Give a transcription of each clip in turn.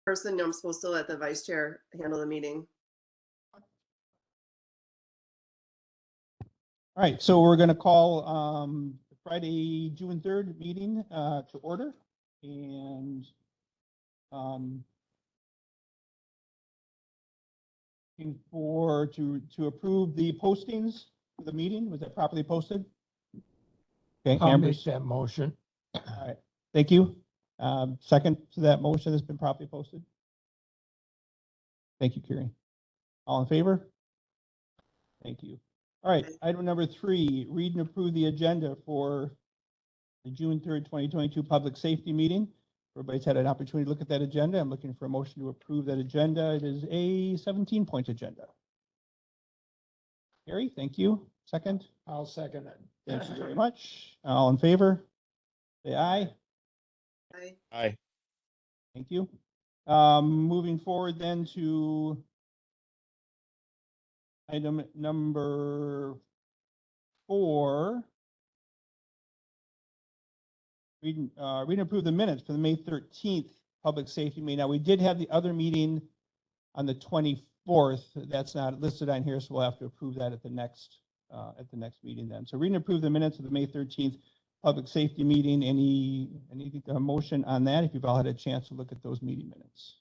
person, I'm supposed to let the vice chair handle the meeting. All right, so we're going to call Friday, June 3rd meeting to order, and looking for to approve the postings for the meeting. Was that properly posted? Okay, I'll Amber's. make that motion. All right, thank you. Second to that motion has been properly posted. Thank you, Carrie. All in favor? Thank you. All right, item number 3, read and approve the agenda for the June 3rd, 2022 public safety meeting. Everybody's had an opportunity to look at that agenda. I'm looking for a motion to approve that agenda. It is a 17-point agenda. Gary, thank you. Second. I'll second it. Thank you very much. All in favor? Say aye. Aye. Aye. Thank you. Moving forward then to item number 4. Read and approve the minutes for the May 13th public safety meeting. Now, we did have the other meeting on the 24th. That's not listed on here, so we'll have to approve that at the next meeting then. So read and approve the minutes of the May 13th public safety meeting. Any motion on that if you've all had a chance to look at those meeting minutes?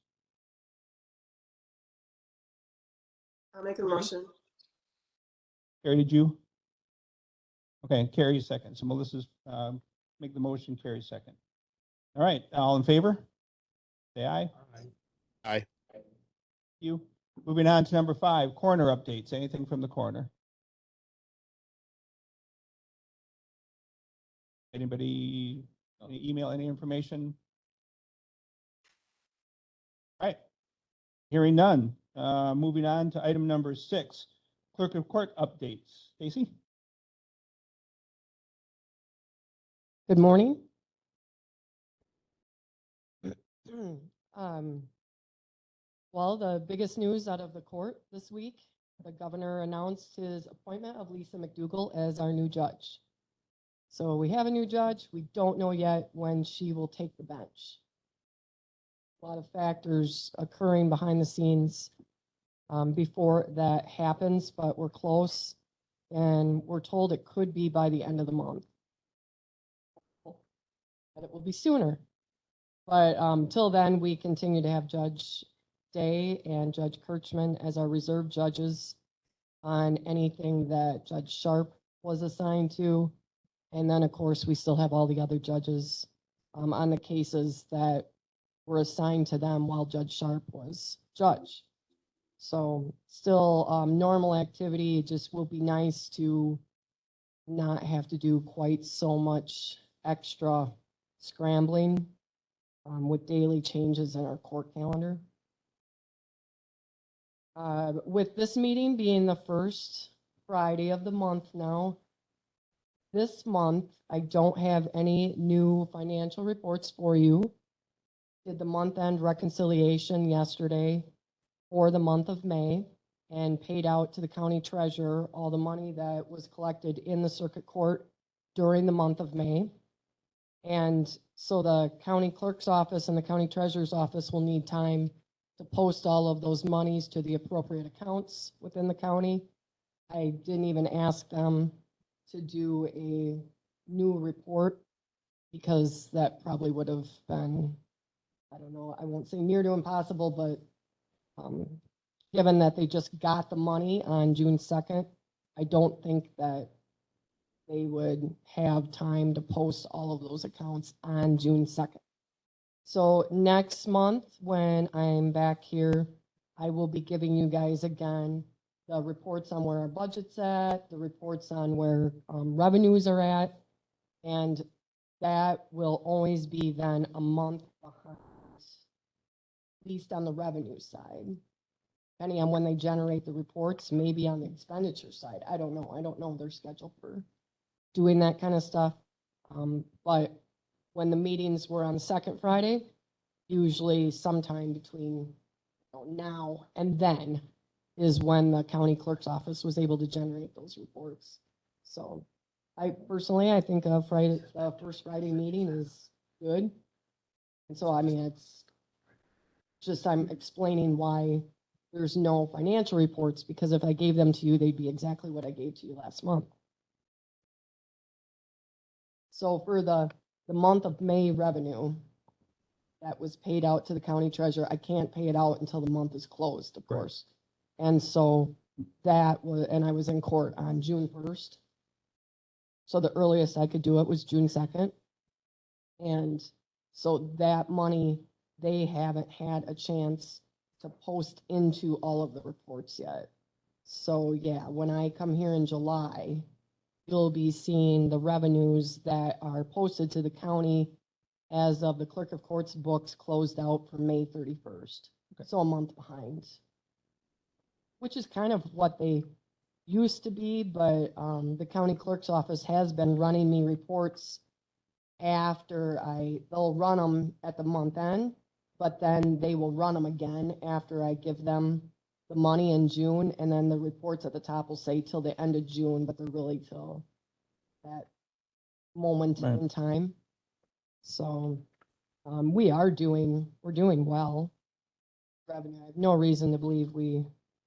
I'll make a motion. Carrie, did you? Okay, Carrie second. So Melissa's make the motion, Carrie second. All right, all in favor? Say aye. Aye. Thank you. Moving on to number 5, coroner updates. Anything from the coroner? Anybody email any information? All right. Hearing none. Moving on to item number 6, clerk of court updates. Stacy? Good morning. Well, the biggest news out of the court this week, the governor announced his appointment of Lisa McDougall as our new judge. So we have a new judge. We don't know yet when she will take the bench. A lot of factors occurring behind the scenes before that happens, but we're close, and we're told it could be by the end of the month. But it will be sooner. But till then, we continue to have Judge Day and Judge Kirchman as our reserve judges on anything that Judge Sharp was assigned to. And then, of course, we still have all the other judges on the cases that were assigned to them while Judge Sharp was judge. So still normal activity. It just will be nice to not have to do quite so much extra scrambling with daily changes in our court calendar. With this meeting being the first Friday of the month now, this month I don't have any new financial reports for you. Did the month-end reconciliation yesterday for the month of May and paid out to the county treasurer all the money that was collected in the circuit court during the month of May. And so the county clerk's office and the county treasurer's office will need time to post all of those monies to the appropriate accounts within the county. I didn't even ask them to do a new report because that probably would have been, I don't know, I won't say near to impossible, but given that they just got the money on June 2nd, I don't think that they would have time to post all of those accounts on June 2nd. So next month, when I'm back here, I will be giving you guys again the reports on where our budget's at, the reports on where revenues are at, and that will always be then a month behind, at least on the revenue side. Depending on when they generate the reports, maybe on the expenditure side. I don't know. I don't know their schedule for doing that kind of stuff. But when the meetings were on the second Friday, usually sometime between now and then is when the county clerk's office was able to generate those reports. So I think first Friday meeting is good. And so, I mean, it's Just I'm explaining why there's no financial reports, because if I gave them to you, they'd be exactly what I gave to you last month. So for the month of May revenue that was paid out to the county treasurer, I can't pay it out until the month is closed, of Right. course. And so that was, and I was in court on June 1st. So the earliest I could do it was June 2nd. And so that money, they haven't had a chance to post into all of the reports yet. So yeah, when I come here in July, you'll be seeing the revenues that are posted to the county as of the clerk of court's books closed out for May 31st. Okay. So a month behind, which is kind of what they used to be, but the county clerk's office has been running me reports after they'll run them at the month end, but then they will run them again after I give them the money in June, and then the reports at the top will say till the end of June, but they're really till that moment Right. in time. So, we're doing well. Revenue, I have no reason to believe we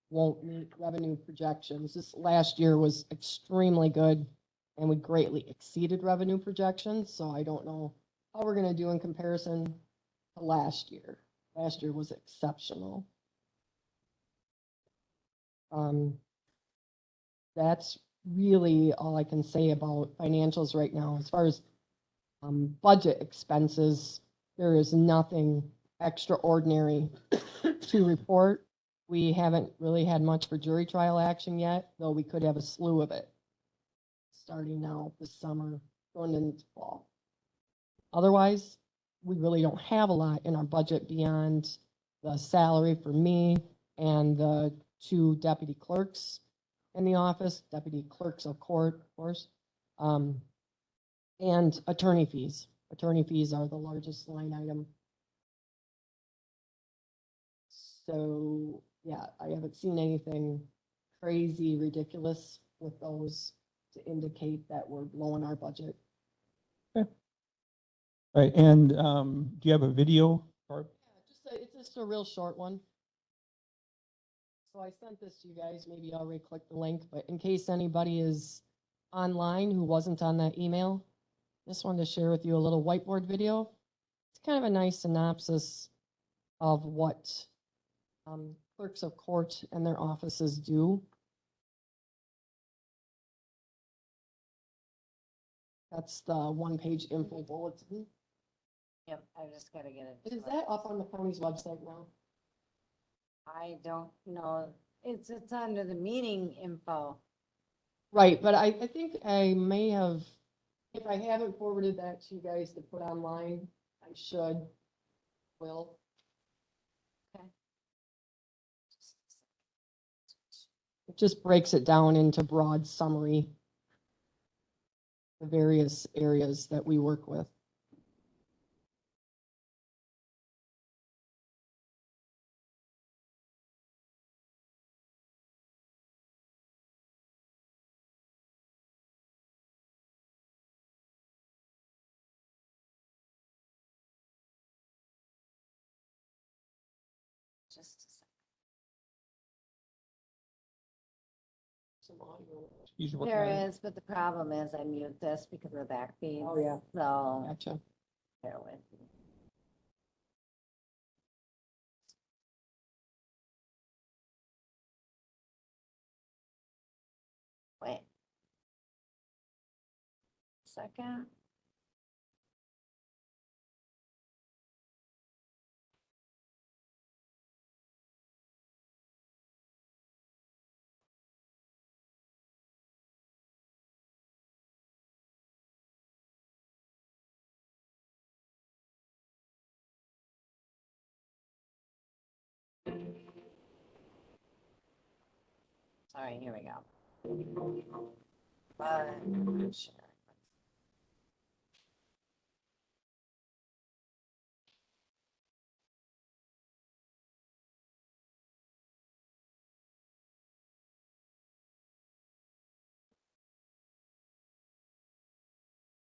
won't meet revenue projections. This last year was extremely good, and we greatly exceeded revenue projections, so I don't know how we're gonna do in comparison to last year. Last year was exceptional. That's really all I can say about financials right now. As far as budget expenses, there is nothing extraordinary to report. We haven't really had much for jury trial action yet, though we could have a slew of it starting now this summer, going into fall. Otherwise, we really don't have a lot in our budget beyond the salary for me and the 2 deputy clerks in the office, deputy clerks of court, of course, and attorney fees. Attorney fees are the largest line item. So, yeah, I haven't seen anything crazy ridiculous with those to indicate that we're blowing our budget. Right, and do you have a video? Barb? Yeah, it's just a real short one. So I sent this to you guys, maybe you already clicked the link, but in case anybody is online who wasn't on that email, just wanted to share with you a little whiteboard video. It's kind of a nice synopsis of what clerks of court and their offices do. That's the 1-page info bulletin. Yep, I just gotta get it. Is that up on the county's website now? I don't know. It's under the meeting info. Right, but I think I may have, if I haven't forwarded that to you guys to put online, I should, will. It just breaks it down into broad summary, the various areas that we work with. Just a second. Some audio. He's working There on it. is, but the problem is I mute this because of the back feed. Oh, yeah. So Gotcha. bear with me. Wait. Second. Sorry, here we go. I'm not sure.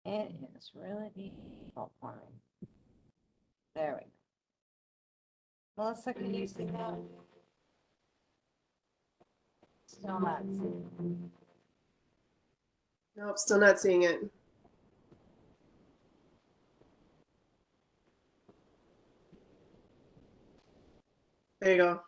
It is really difficult for me. There we go. Melissa, can you see that? Still not seeing. Nope, still not seeing it. There you go.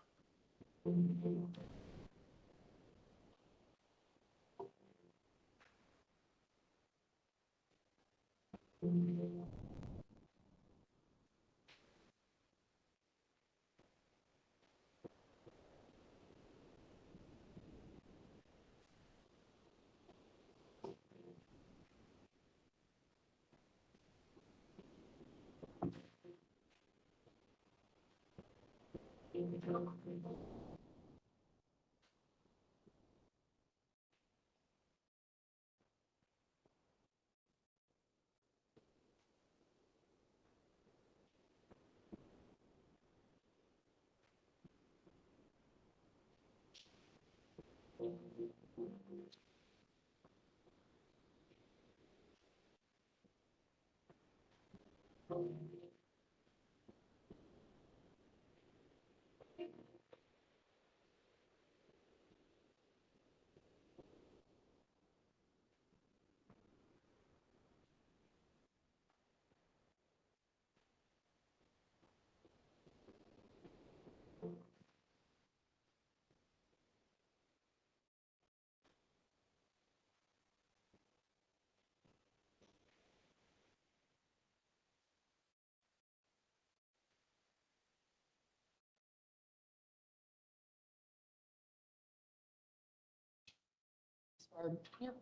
Yep.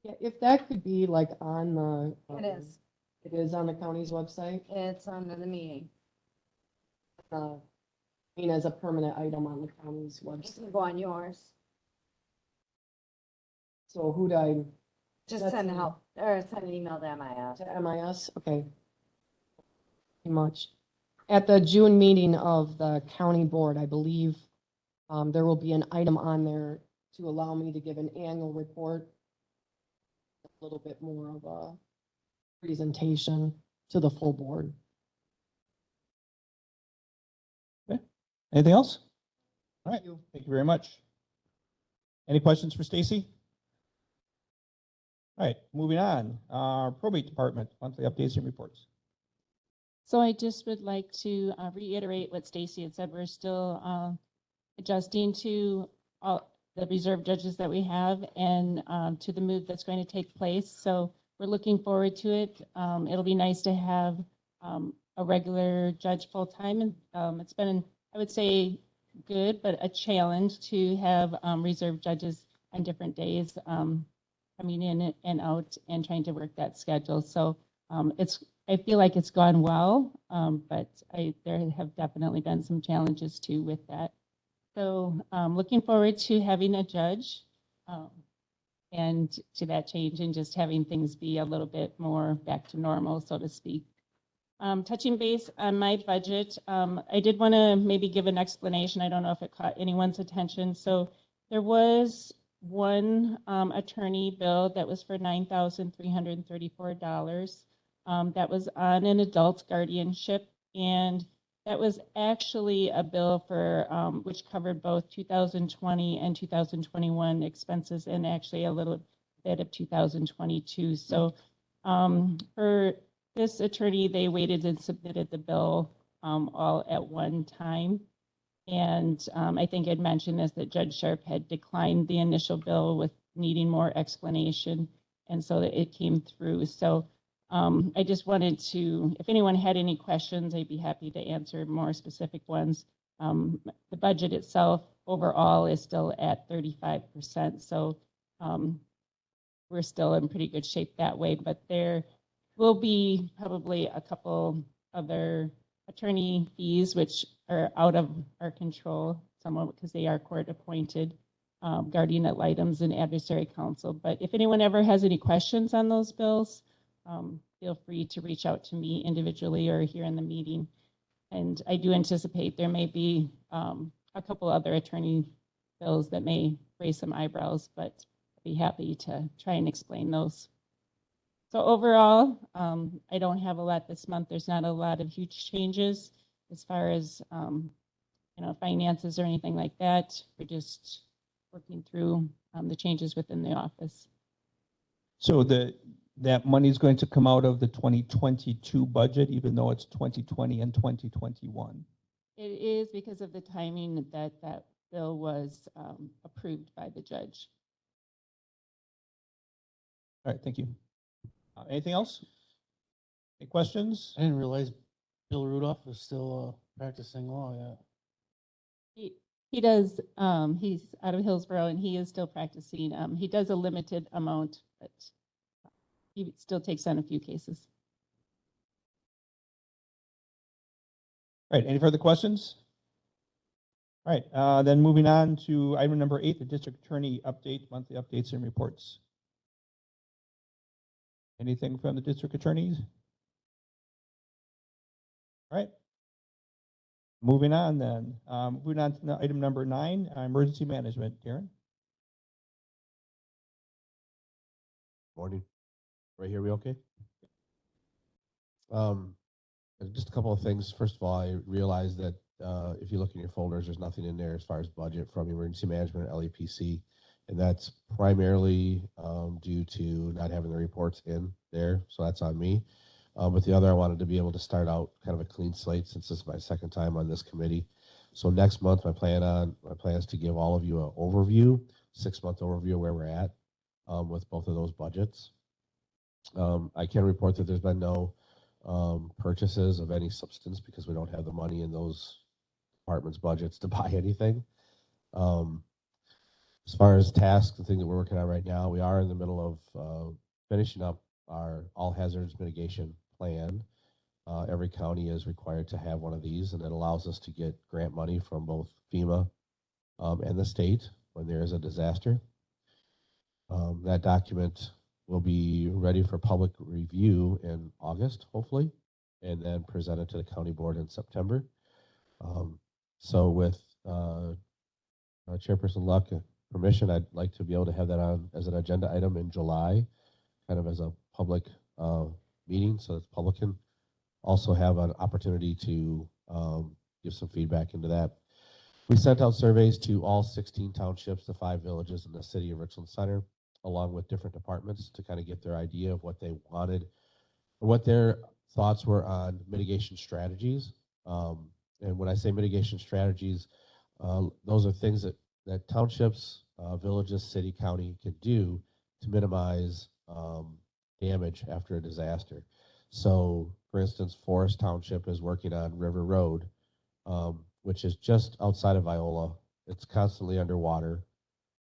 Yeah, if that could be like on the. It is. It is on the county's website, It's under the meeting. I mean, as a permanent item on the county's You website. can go on yours. So who'd I, Just That's send in- help, or send an email to MIS. to MIS? Okay. Pretty much. At the June meeting of the county board, I believe, there will be an item on there to allow me to give an annual report. A little bit more of a presentation to the full board. Anything else? All right, thank you very much. Any questions for Stacy? All right, moving on. Probate Department, monthly updates and reports. So I just would like to reiterate what Stacy had said. We're still adjusting to all the reserve judges that we have and to the move that's going to take place. So we're looking forward to it. It'll be nice to have a regular judge full-time. And it's been, I would say, good, but a challenge to have reserve judges on different days coming in and out and trying to work that schedule. So I feel like it's gone well, but there have definitely been some challenges too with that. So looking forward to having a judge and to that change and just having things be a little bit more back to normal, so to speak. Touching base on my budget, I did want to maybe give an explanation. I don't know if it caught anyone's attention. So there was one attorney bill that was for $9,334. That was on an adult guardianship, and that was actually a bill for which covered both 2020 and 2021 expenses, and actually a little bit of 2022. So for this attorney, they waited and submitted the bill all at one time. And I think I'd mentioned this, that Judge Sharp had declined the initial bill with needing more explanation, and so that it came through. So I just wanted to, if anyone had any questions, I'd be happy to answer more specific ones. The budget itself overall is still at 35%. So we're still in pretty good shape that way, but there will be probably a couple other attorney fees, which are out of our control, somewhat because they are court appointed, guardian ad litems and adversary counsel. But if anyone ever has any questions on those bills, feel free to reach out to me individually or here in the meeting. And I do anticipate there may be a couple other attorney bills that may raise some eyebrows, but I'd be happy to try and explain those. So overall, I don't have a lot this month. There's not a lot of huge changes as far as finances or anything like that. We're just working through the changes within the office. So that money is going to come out of the 2022 budget, even though it's 2020 and 2021. It is because of the timing that that bill was approved by the judge. All right, thank you. Anything else? Any questions? I didn't realize Bill Rudolph was still practicing law yet. He does, he's out of Hillsborough and he is still practicing. He does a limited amount, but he still takes on a few cases. All right, any further questions? All right, then moving on to item number 8, the district attorney update, monthly updates and reports. Anything from the district attorneys? All right. Moving on then. Moving on to item number 9, emergency management. Darren? Morning. Right here, we okay? Just a couple of things. First of all, I realized that if you look in your folders, there's nothing in there as far as budget from emergency management, LEPC, and that's primarily due to not having the reports in there, so that's on me. But the other, I wanted to be able to start out kind of a clean slate since this is my second time on this committee. So next month, my plan is to give all of you an overview, 6-month overview of where we're at with both of those budgets. I can report that there's been no purchases of any substance because we don't have the money in those departments' budgets to buy anything. As far as tasks, the thing that we're working on right now, we are in the middle of finishing up our all hazards mitigation plan. Every county is required to have one of these, and it allows us to get grant money from both FEMA and the state when there is a disaster. That document will be ready for public review in August, hopefully, and then presented to the county board in September. So with Chairperson Luck permission, I'd like to be able to have that on as an agenda item in July, kind of as a public meeting, so that the public can also have an opportunity to give some feedback into that. We sent out surveys to all 16 townships, the 5 villages in the city of Richland Center, along with different departments to kind of get their idea of what they wanted, or what their thoughts were on mitigation strategies. And when I say mitigation strategies, those are things that townships, villages, city, county can do to minimize damage after a disaster. So, for instance, Forest Township is working on River Road, which is just outside of Viola. It's constantly underwater.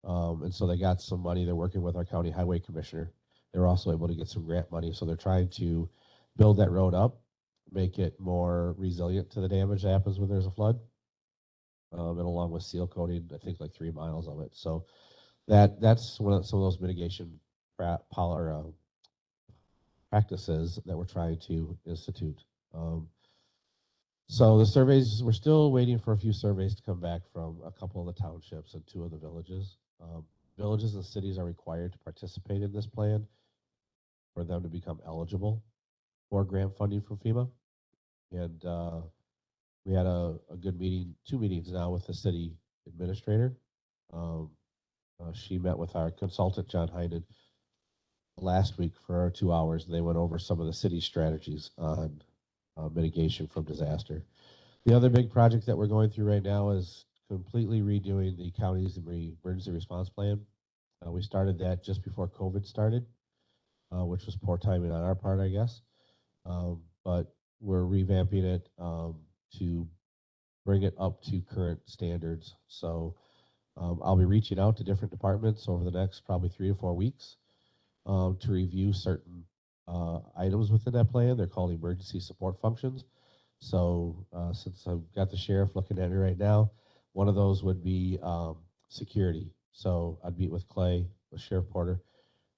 And so they got some money. They're working with our county highway commissioner. They're also able to get some grant money. So they're trying to build that road up, make it more resilient to the damage that happens when there's a flood. And along with seal coating, I think like 3 miles of it. So that's some of those mitigation practices that we're trying to institute. So the surveys, we're still waiting for a few surveys to come back from a couple of the townships and 2 of the villages. Villages and cities are required to participate in this plan for them to become eligible for grant funding from FEMA. And we had a good meeting, 2 meetings now with the city administrator. She met with our consultant, John Heinen, last week for 2 hours. They went over some of the city strategies on mitigation from disaster. The other big project that we're going through right now is completely redoing the county's emergency response plan. We started that just before COVID started, which was poor timing on our part, I guess. But we're revamping it to bring it up to current standards. So I'll be reaching out to different departments over the next probably 3 to 4 weeks to review certain items within that plan. They're called emergency support functions. So since I've got the sheriff looking at it right now, one of those would be security. So I'd meet with Clay, with Sheriff Porter,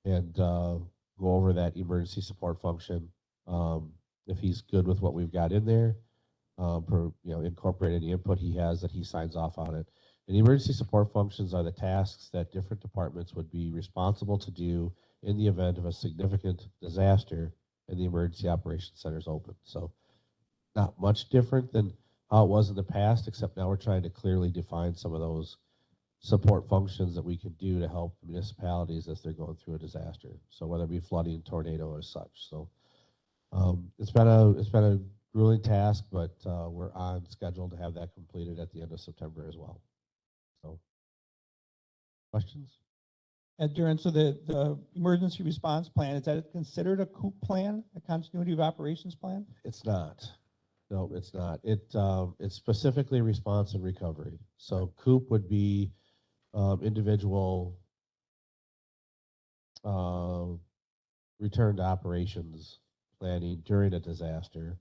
and go over that emergency support function. If he's good with what we've got in there, incorporate any input he has, that he signs off on it. And emergency support functions are the tasks that different departments would be responsible to do in the event of a significant disaster and the emergency operations center is open. So not much different than how it was in the past, except now we're trying to clearly define some of those support functions that we can do to help municipalities as they're going through a disaster. So whether it be flooding, tornado, or such. So it's been a grueling task, but we're on schedule to have that completed at the end of September as well. So, questions? Darren, so the emergency response plan, is that considered a COOP plan, a continuity of operations plan? It's not. No, it's not. It's specifically response and recovery. So COOP would be individual return to operations planning during a disaster.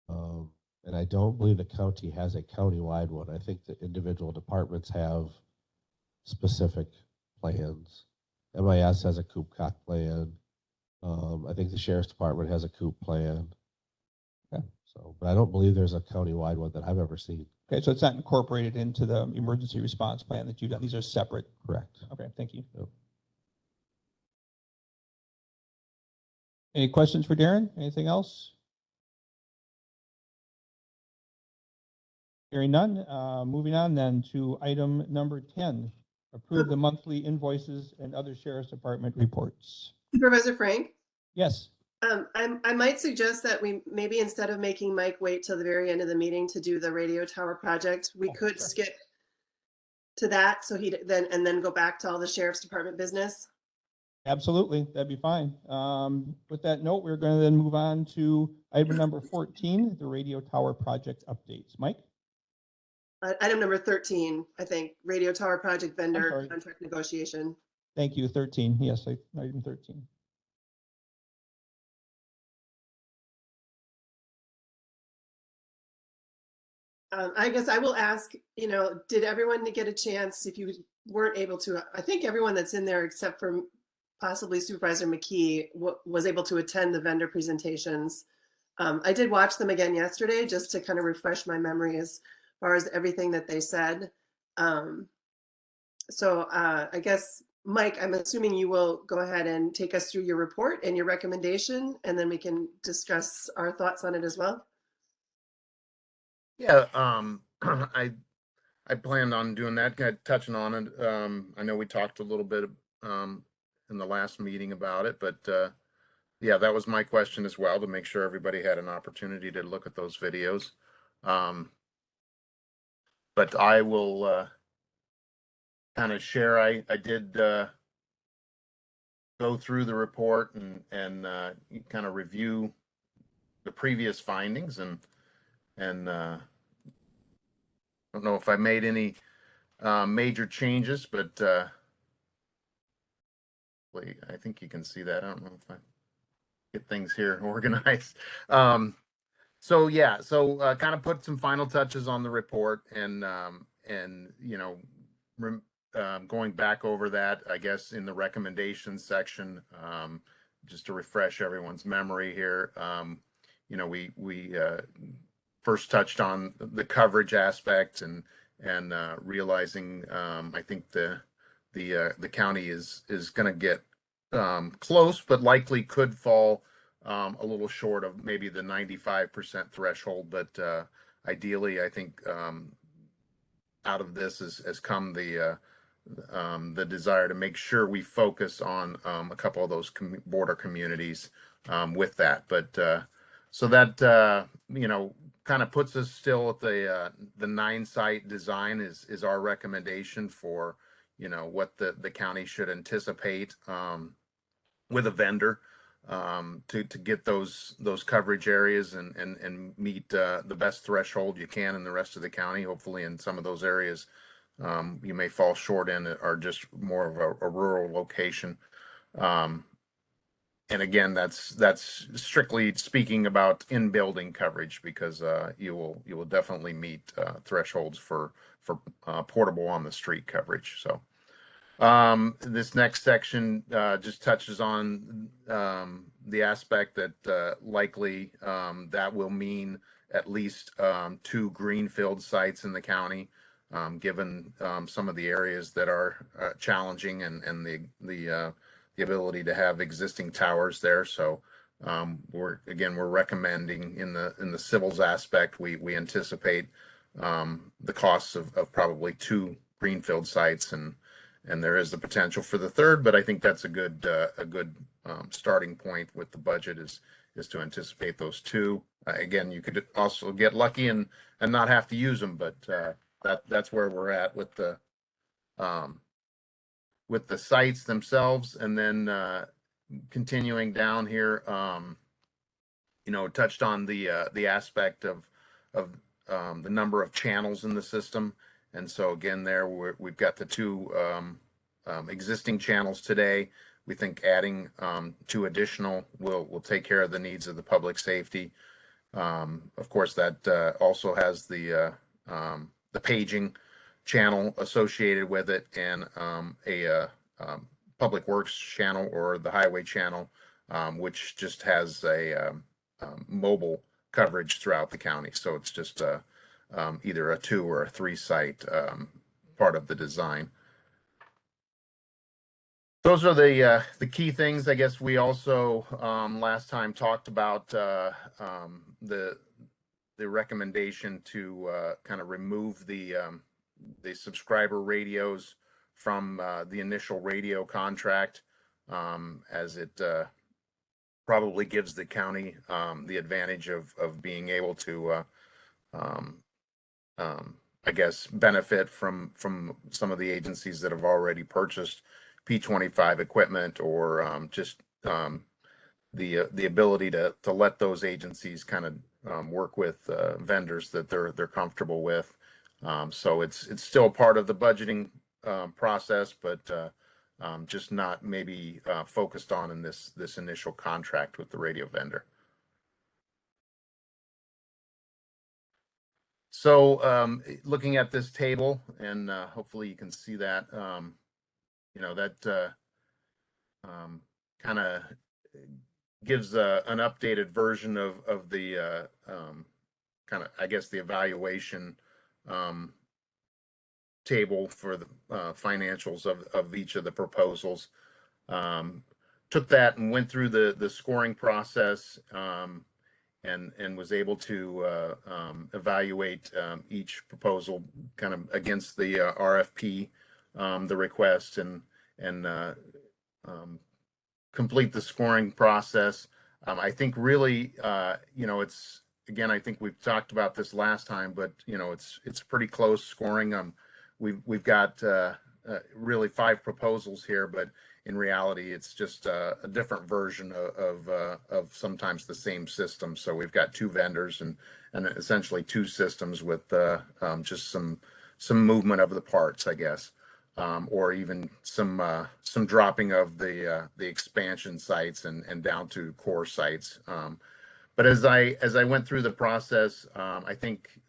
And I don't believe the county has a countywide one. I think the individual departments have specific plans. MIS has a COOP COC plan. I think the sheriff's department has a COOP plan. Okay. So, but I don't believe there's a countywide one that I've ever seen. Okay, so it's not incorporated into the emergency response plan that you've done. These are separate. Correct. Okay, thank you. Yep. Any questions for Darren? Anything else? Hearing none, moving on then to item number 10, approve the monthly invoices and other sheriff's department reports. Supervisor Frank, Yes, I might suggest that we maybe instead of making Mike wait till the very end of the meeting to do the radio tower project, we could sure. skip to that so he then go back to all the sheriff's department business. absolutely. That'd be fine. With that note, we're going to then move on to item number 14, the radio tower project updates. Mike? Item number 13, I think, radio tower project vendor sorry. contract negotiation. Thank you. 13. Yes, item 13. I guess I will ask, did everyone get a chance, if you weren't able to, I think everyone that's in there except for possibly Supervisor McKee was able to attend the vendor presentations. I did watch them again yesterday just to kind of refresh my memory as far as everything that they said. So I guess, Mike, I'm assuming you will go ahead and take us through your report and your recommendation, and then we can discuss our thoughts on it as well. Yeah, I planned on doing that, kind of touching on it. I know we talked a little bit in the last meeting about it, but yeah, that was my question as well, to make sure everybody had an opportunity to look at those videos. But I will kind of share. I did go through the report and kind of review the previous findings and I don't know if I made any major changes, but wait, I think you can see that. I don't know if I get things here organized. So yeah, so kind of put some final touches on the report and going back over that, I guess, in the recommendations section, just to refresh everyone's memory here. We first touched on the coverage aspect and realizing I think the county is going to get close, but likely could fall a little short of maybe the 95% threshold. But ideally, I think out of this has come the desire to make sure we focus on a couple of those border communities with that. But so that kind of puts us still at the 9-site design is our recommendation for what the county should anticipate with a vendor to get those coverage areas and meet the best threshold you can in the rest of the county. Hopefully in some of those areas you may fall short in are just more of a rural location. And again, that's strictly speaking about in-building coverage, because you will definitely meet thresholds for portable on the street coverage. So this next section just touches on the aspect that likely that will mean at least 2 greenfield sites in the county, given some of the areas that are challenging and the ability to have existing towers there. So we're recommending in the civils aspect, we anticipate the costs of probably 2 greenfield sites, and there is the potential for the third, but I think that's a good starting point with the budget is to anticipate those 2. Again, you could also get lucky and not have to use them, but that's where we're at with the sites themselves. And then continuing down here, touched on the aspect of the number of channels in the system. And so again, there we've got the 2 existing channels today. We think adding 2 additional will take care of the needs of the public safety. Of course, that also has the paging channel associated with it, and a public works channel, or the highway channel, which just has a mobile coverage throughout the county. So it's just either a 2 or a 3 site part of the design. Those are the key things. I guess we also last time talked about the recommendation to kind of remove the subscriber radios from the initial radio contract, as it probably gives the county the advantage of being able to I guess benefit from some of the agencies that have already purchased P25 equipment, or just the ability to let those agencies kind of work with vendors that they're comfortable with. So it's still part of the budgeting process, but just not maybe focused on in this initial contract with the radio vendor. So looking at this table, and hopefully you can see that, that kind of gives an updated version of the kind of, I guess, the evaluation table for the financials of each of the proposals. Took that and went through the scoring process, and was able to evaluate each proposal kind of against the RFP, the request, and complete the scoring process. I think really, it's, again, I think we've talked about this last time, but it's pretty close scoring. We've got really 5 proposals here, but in reality, it's just a different version of sometimes the same system. So we've got 2 vendors and essentially 2 systems with just some movement of the parts, I guess, or even some dropping of the expansion sites and down to core sites. But as I went through the process, I think,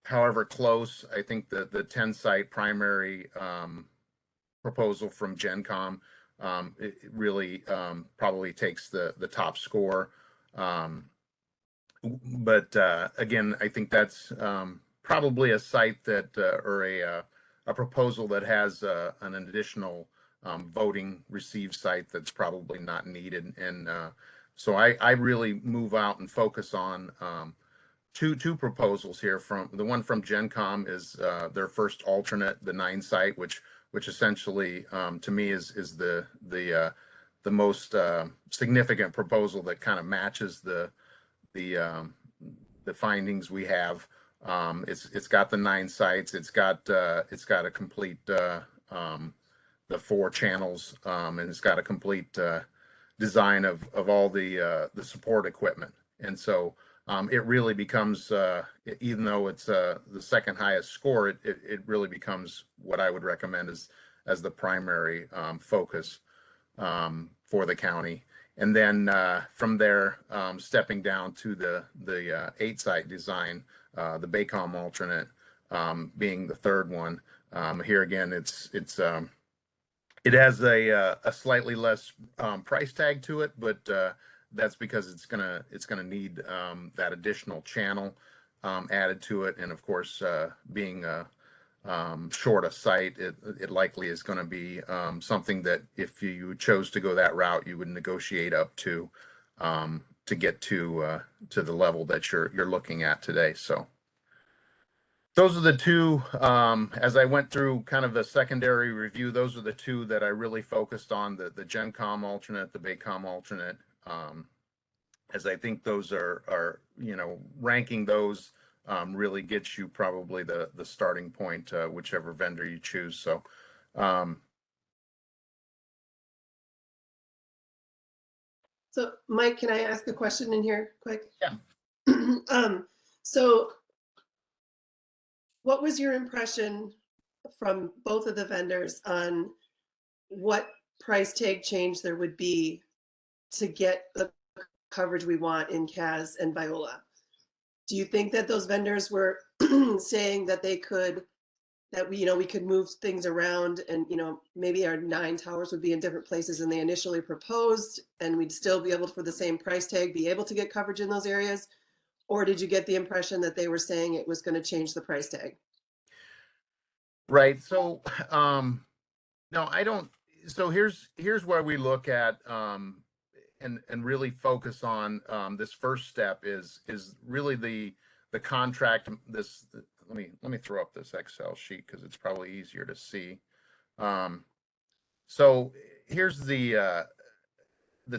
however close, I think the 10 site primary proposal from GenCom, it really probably takes the top score. But again, I think that's probably a site that or a proposal that has an additional voting receive site that's probably not needed. And so I really move out and focus on two proposals here. From the one from GenCom is their first alternate, the 9 site, which essentially to me is the most significant proposal that kind of matches the findings we have. It's got the 9 sites. It's got a complete the 4 channels, and it's got a complete design of all the support equipment. And so it really becomes, even though it's the second highest score, it really becomes what I would recommend as the primary focus for the county. And then from there, stepping down to the 8 site design, the Baycom alternate being the third one. Here again, it has a slightly less price tag to it, but that's because it's gonna need that additional channel added to it, and of course, being short a site, it likely is going to be something that if you chose to go that route, you would negotiate up to get to the level that you're looking at today. So those are the two, as I went through kind of the secondary review, those are the two that I really focused on, the GenCom alternate, the Baycom alternate, as I think those are ranking those really gets you probably the starting point, whichever vendor you choose. So So Mike, can I ask a question in here quick? Yeah. So what was your impression from both of the vendors on what price tag change there would be to get the coverage we want in CAS and Viola? Do you think that those vendors were saying that they could, that we could move things around and, maybe our 9 towers would be in different places than they initially proposed, and we'd still be able to, for the same price tag, be able to get coverage in those areas? Or did you get the impression that they were saying it was going to change the price tag? Right. So no, I don't. So here's where we look at and really focus on this first step is really the contract. Let me throw up this Excel sheet because it's probably easier to see. So here's the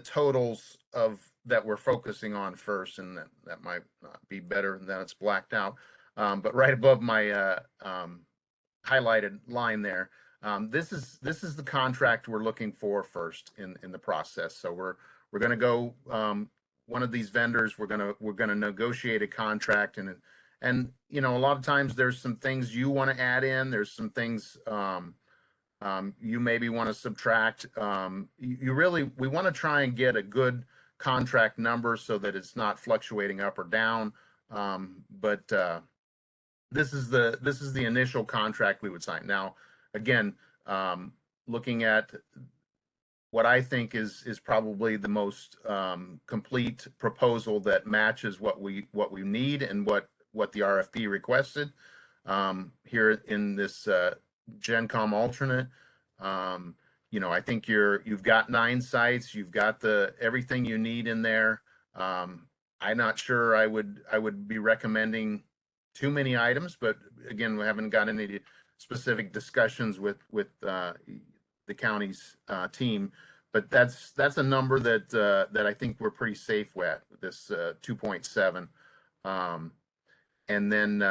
totals of that we're focusing on first, and that might not be better than it's blacked out. But right above my highlighted line there, this is the contract we're looking for first in the process. So we're going to go one of these vendors. We're going to negotiate a contract, and a lot of times there's some things you want to add in. There's some things you maybe want to subtract. We want to try and get a good contract number so that it's not fluctuating up or down. But this is the initial contract we would sign. Now, again, looking at what I think is probably the most complete proposal that matches what we need and what the RFP requested here in this GenCom alternate. I think you've got 9 sites, you've got everything you need in there. I'm not sure I would be recommending too many items, but again, we haven't got any specific discussions with the county's team. But that's a number that I think we're pretty safe with this 2.7. And then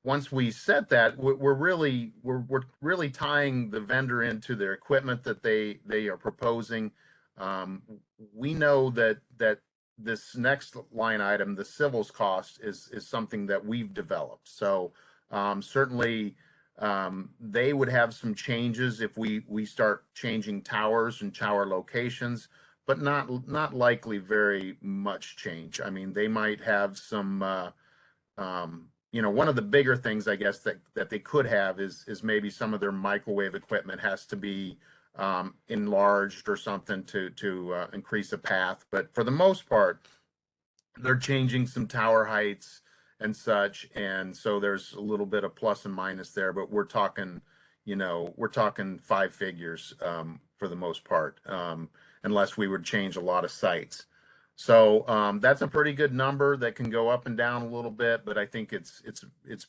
once we set that, we're really tying the vendor into their equipment that they are proposing. We know that this next line item, the civils cost, is something that we've developed. So certainly they would have some changes if we start changing towers and tower locations, but not likely very much change. I mean, they might have some. One of the bigger things, I guess, that they could have is maybe some of their microwave equipment has to be enlarged or something to increase a path. But for the most part, they're changing some tower heights and such, and so there's a little bit of plus and minus there. But we're talking 5 figures for the most part, unless we would change a lot of sites. So that's a pretty good number that can go up and down a little bit, but I think it's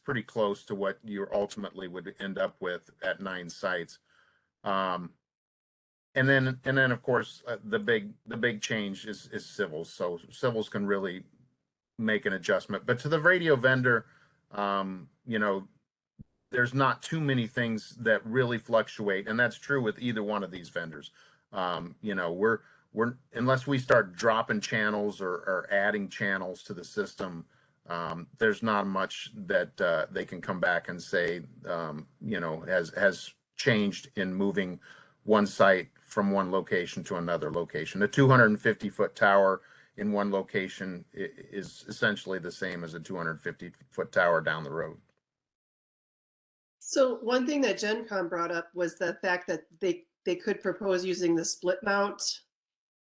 pretty close to what you ultimately would end up with at 9 sites. And then of course the big change is civils. So civils can really make an adjustment, but to the radio vendor, there's not too many things that really fluctuate, and that's true with either one of these vendors. We're unless we start dropping channels or adding channels to the system, there's not much that they can come back and say has changed in moving one site from one location to another location. A 250-foot tower in one location is essentially the same as a 250-foot tower down the road. So one thing that GenCom brought up was the fact that they could propose using the split mount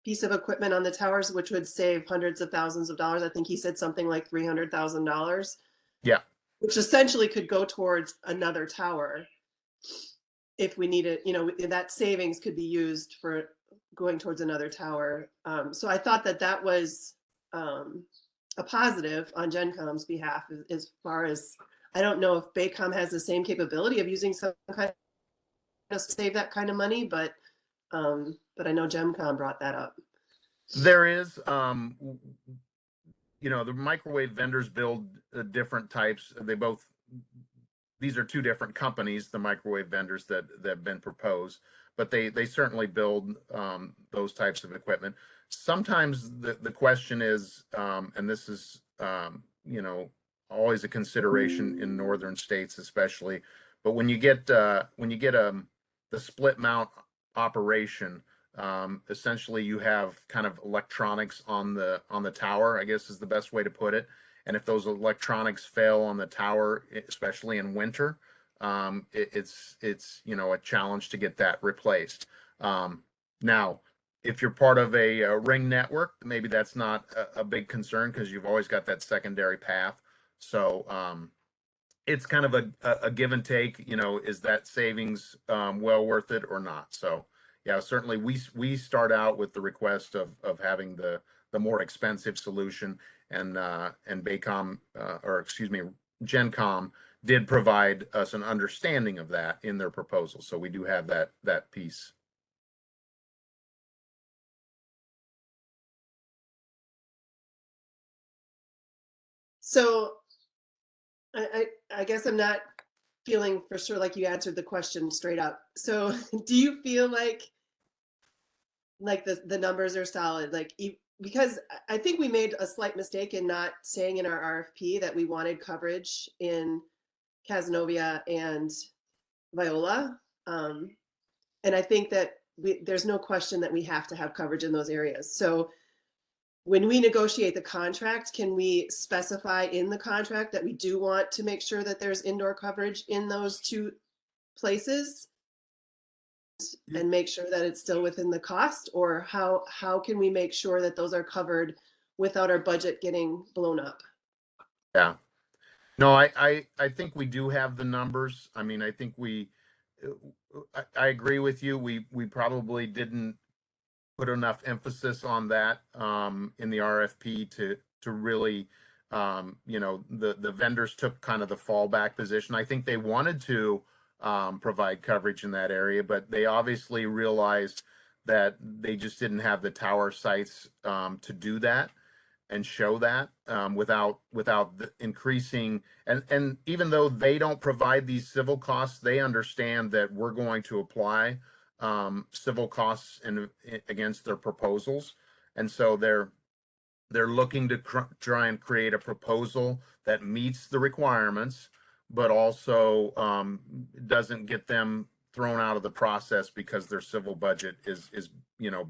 piece of equipment on the towers, which would save hundreds of thousands of dollars. I think he said something like $300,000. Yeah. which essentially could go towards another tower if we need it, that savings could be used for going towards another tower. So I thought that was a positive on GenCom's behalf as far as, I don't know if Baycom has the same capability of using some kind of save that kind of money, but I know GenCom brought that up. There is, the microwave vendors build different types. These are two different companies, the microwave vendors that have been proposed, but they certainly build those types of equipment. Sometimes the question is, and this is, always a consideration in northern states, especially, but when you get the split mount operation, essentially you have kind of electronics on the tower, I guess is the best way to put it. And if those electronics fail on the tower, especially in winter, it's a challenge to get that replaced. Now, if you're part of a ring network, maybe that's not a big concern because you've always got that secondary path. So it's kind of a give and take. Is that savings well worth it or not? So yeah, certainly we start out with the request of having the more expensive solution, and Baycom, or excuse me, GenCom did provide us an understanding of that in their proposal. So we do have that piece. So I guess I'm not feeling for sure like you answered the question straight up. So do you feel like the numbers are solid? Because I think we made a slight mistake in not saying in our RFP that we wanted coverage in Cazenovia and Viola. And I think that there's no question that we have to have coverage in those areas. So when we negotiate the contract, can we specify in the contract that we do want to make sure that there's indoor coverage in those two places and make sure that it's still within the cost? Or how can we make sure that those are covered without our budget getting blown up? Yeah. No, I think we do have the numbers. I mean, I think I agree with you. We probably didn't put enough emphasis on that in the RFP to really, the vendors took kind of the fallback position. I think they wanted to provide coverage in that area, but they obviously realized that they just didn't have the tower sites to do that and show that without increasing, and even though they don't provide these civil costs, they understand that we're going to apply civil costs against their proposals, and so they're looking to try and create a proposal that meets the requirements, but also doesn't get them thrown out of the process because their civil budget is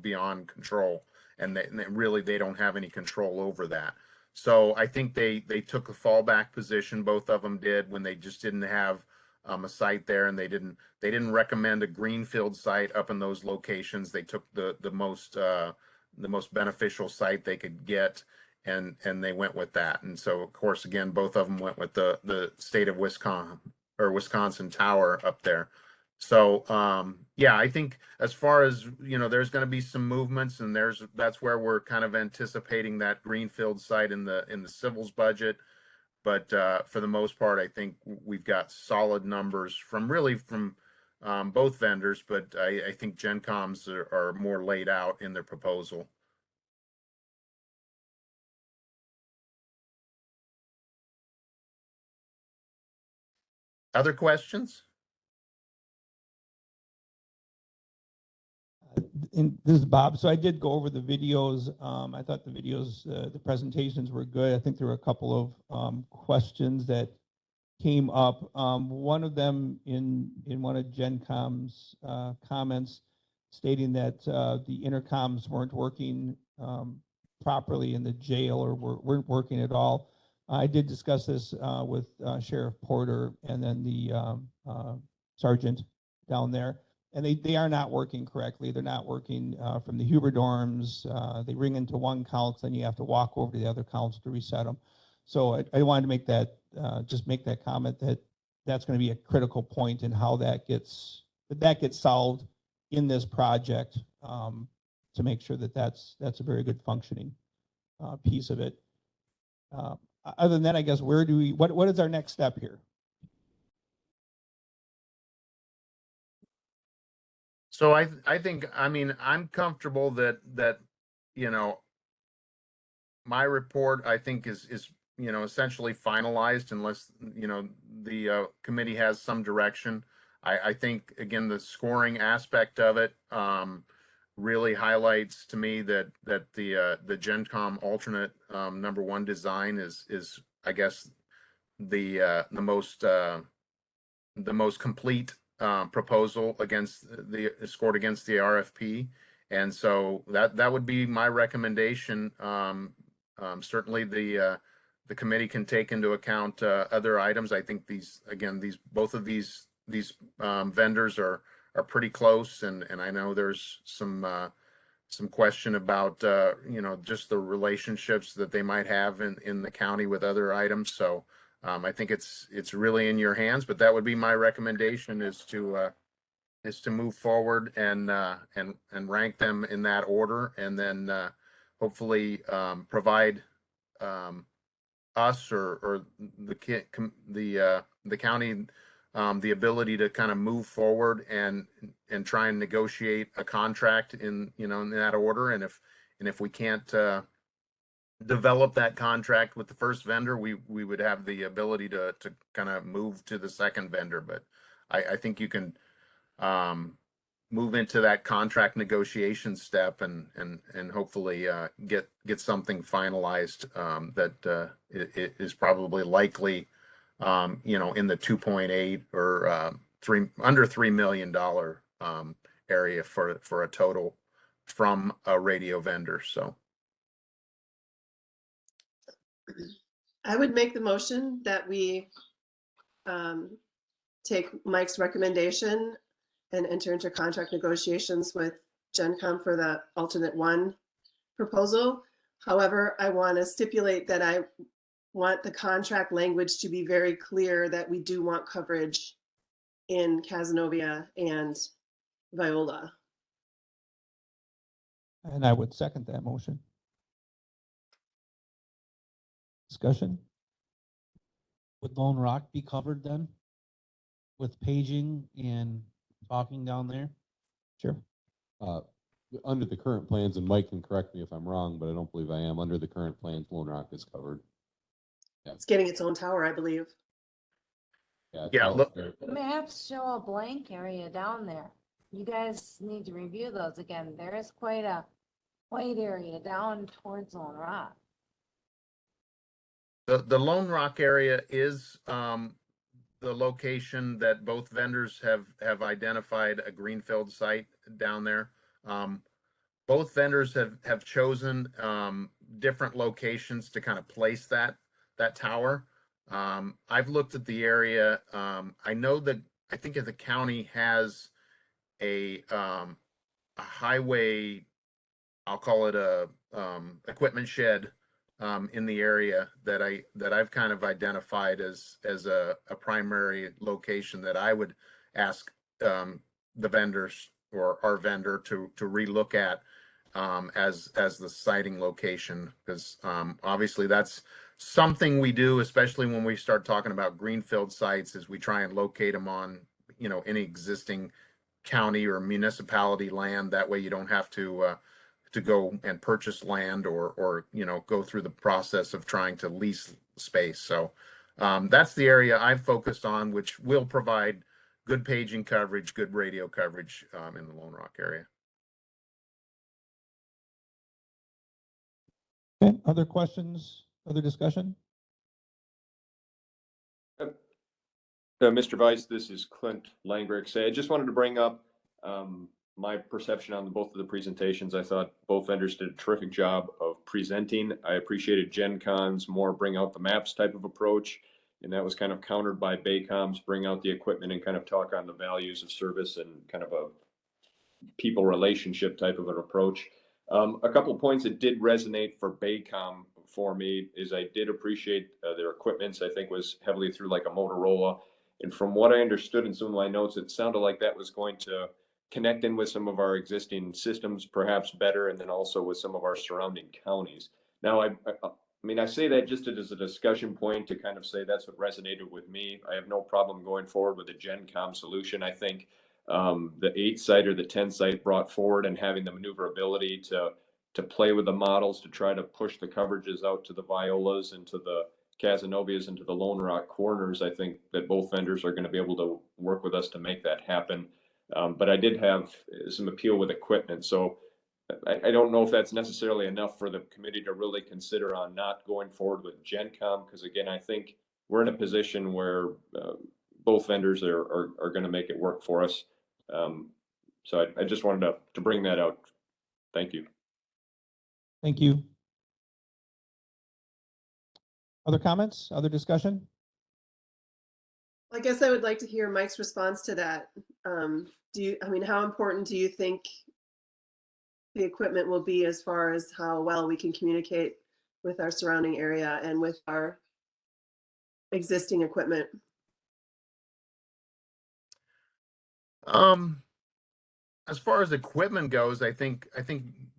beyond control, and they don't have any control over that. So I think they took a fallback position. Both of them did, when they just didn't have a site there, and they didn't recommend a greenfield site up in those locations. They took the most beneficial site they could get, and they went with that. And so, of course, again, both of them went with the state of Wisconsin tower up there. So yeah, I think as far as there's going to be some movements, and that's where we're kind of anticipating that greenfield site in the civils budget. But for the most part, I think we've got solid numbers from both vendors, but I think GenCom's are more laid out in their proposal. Other questions? And this is Bob. So I did go over the videos. I thought the videos, the presentations were good. I think there were a couple of questions that came up. One of them in one of GenCom's comments stating that the intercoms weren't working properly in the jail, or weren't working at all. I did discuss this with Sheriff Porter and then the sergeant down there, and they are not working correctly. They're not working from the Huber dorms. They ring into one council, and you have to walk over to the other council to reset them. So I wanted to make that just make that comment that that's going to be a critical point in how that gets solved in this project, to make sure that that's a very good functioning piece of it. Other than that, I guess, what is our next step here? So I think, I mean, I'm comfortable that, you know, my report, I think is, you know, essentially finalized unless, you know, the committee has some direction. I think, again, the scoring aspect of it really highlights to me that the GenCom alternate number one design is I guess the most complete proposal against scored against the RFP. And so that would be my recommendation. Certainly the committee can take into account other items. I think both of these vendors are pretty close, and I know there's some question about you know, just the relationships that they might have in the county with other items. So I think it's really in your hands, but that would be my recommendation, is to move forward and rank them in that order, and then hopefully provide us or the county the ability to kind of move forward and try and negotiate a contract in, you know, in that order. And if we can't develop that contract with the first vendor, we would have the ability to kind of move to the second vendor. But I think you can move into that contract negotiation step and hopefully get something finalized that is probably likely, you know, in the 2.8 or under $3 million area for a total from a radio vendor. So I would make the motion that we take Mike's recommendation and enter into contract negotiations with GenCom for the alternate one proposal. However, I want to stipulate that I want the contract language to be very clear that we do want coverage in Cazenovia and Viola. And I would second that motion. Discussion? Would Lone Rock be covered then? With paging and talking down there? Sure. Under the current plans, and Mike can correct me if I'm wrong, but I don't believe I am, under the current plans, Lone Rock is covered. It's getting its own tower, I believe. Yeah, look, The maps show a blank area down there. You guys need to review those again. There is quite a white area down towards Lone Rock. the Lone Rock area is the location that both vendors have identified a greenfield site down there. Both vendors have chosen different locations to kind of place that tower. I've looked at the area. I know that I think if the county has a highway, I'll call it a equipment shed in the area that I've kind of identified as a primary location that I would ask the vendors or our vendor to relook at as the siting location, because obviously that's something we do, especially when we start talking about greenfield sites, is we try and locate them on, you know, any existing county or municipality land. That way you don't have to go and purchase land or you know, go through the process of trying to lease space. So that's the area I've focused on, which will provide good paging coverage, good radio coverage in the Lone Rock area. Okay, other questions, other discussion? Mr. Vice, this is Clint Langrick. I just wanted to bring up my perception on both of the presentations. I thought both vendors did a terrific job of presenting. I appreciated GenCon's more bring out the maps type of approach, and that was kind of countered by Baycom's bring out the equipment and kind of talk on the values of service and kind of a people relationship type of an approach. A couple points that did resonate for Baycom for me is I did appreciate their equipment. I think was heavily through like a Motorola. And from what I understood in some of my notes, it sounded like that was going to connect in with some of our existing systems perhaps better, and then also with some of our surrounding counties. Now, I mean, I say that just as a discussion point to kind of say that's what resonated with me. I have no problem going forward with a GenCom solution. I think the 8 site or the 10 site brought forward and having the maneuverability to play with the models to try to push the coverages out to the Violas and to the Casanovias and to the Lone Rock corners. I think that both vendors are going to be able to work with us to make that happen. But I did have some appeal with equipment. So I don't know if that's necessarily enough for the committee to really consider on not going forward with GenCom, because again, I think we're in a position where both vendors are going to make it work for us. So I just wanted to bring that out. Thank you. Thank you. Other comments, other discussion? I guess I would like to hear Mike's response to that. I mean, how important do you think the equipment will be as far as how well we can communicate with our surrounding area and with our existing equipment? As far as equipment goes, I think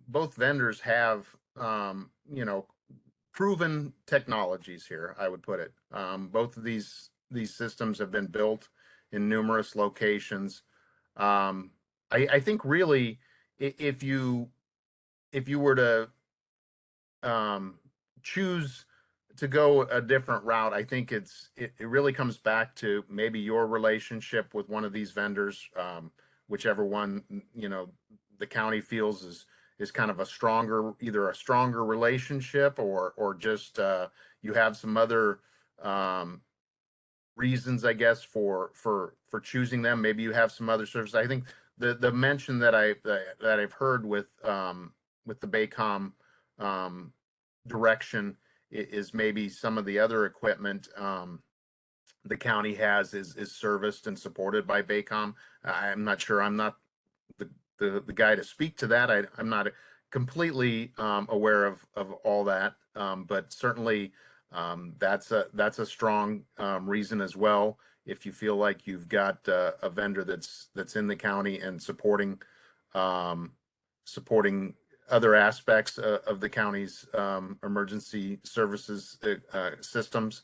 both vendors have proven technologies here, I would put it. Both of these systems have been built in numerous locations. I think really, if you were to choose to go a different route, I think it really comes back to maybe your relationship with one of these vendors, whichever one the county feels is kind of either a stronger relationship or just you have some other reasons, I guess, for choosing them. Maybe you have some other services. I think the mention that I've heard with the Baycom direction is maybe some of the other equipment the county has is serviced and supported by Baycom. I'm not sure. I'm not the guy to speak to that. I'm not completely aware of all that, but certainly that's a strong reason as well. If you feel like you've got a vendor that's in the county and supporting other aspects of the county's emergency services systems.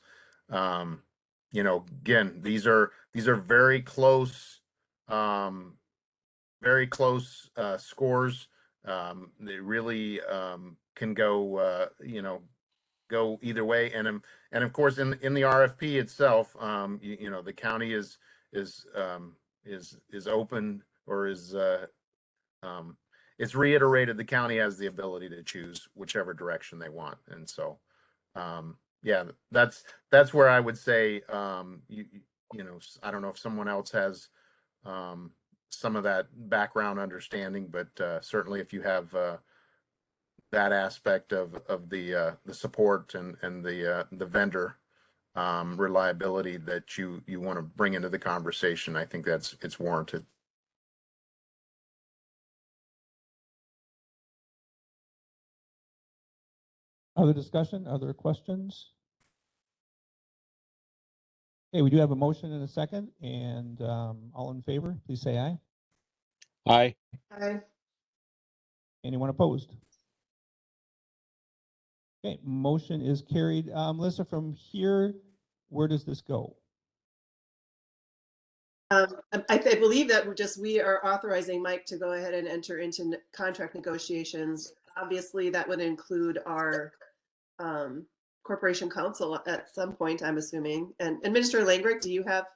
Again, these are very close scores. They really can go go either way, and of course in the RFP itself, the county is open, or it's reiterated the county has the ability to choose whichever direction they want. And so, yeah, that's where I would say, I don't know if someone else has some of that background understanding, but certainly if you have that aspect of the support and the vendor reliability that you want to bring into the conversation, I think it's warranted. Other discussion, other questions? Okay, we do have a motion and a second, and all in favor, please say aye. Aye. Aye. Anyone opposed? Okay, motion is carried. Melissa, from here, where does this go? I believe that we are authorizing Mike to go ahead and enter into contract negotiations. Obviously, that would include our corporation counsel at some point, I'm assuming. And Administrator Langrick, do you have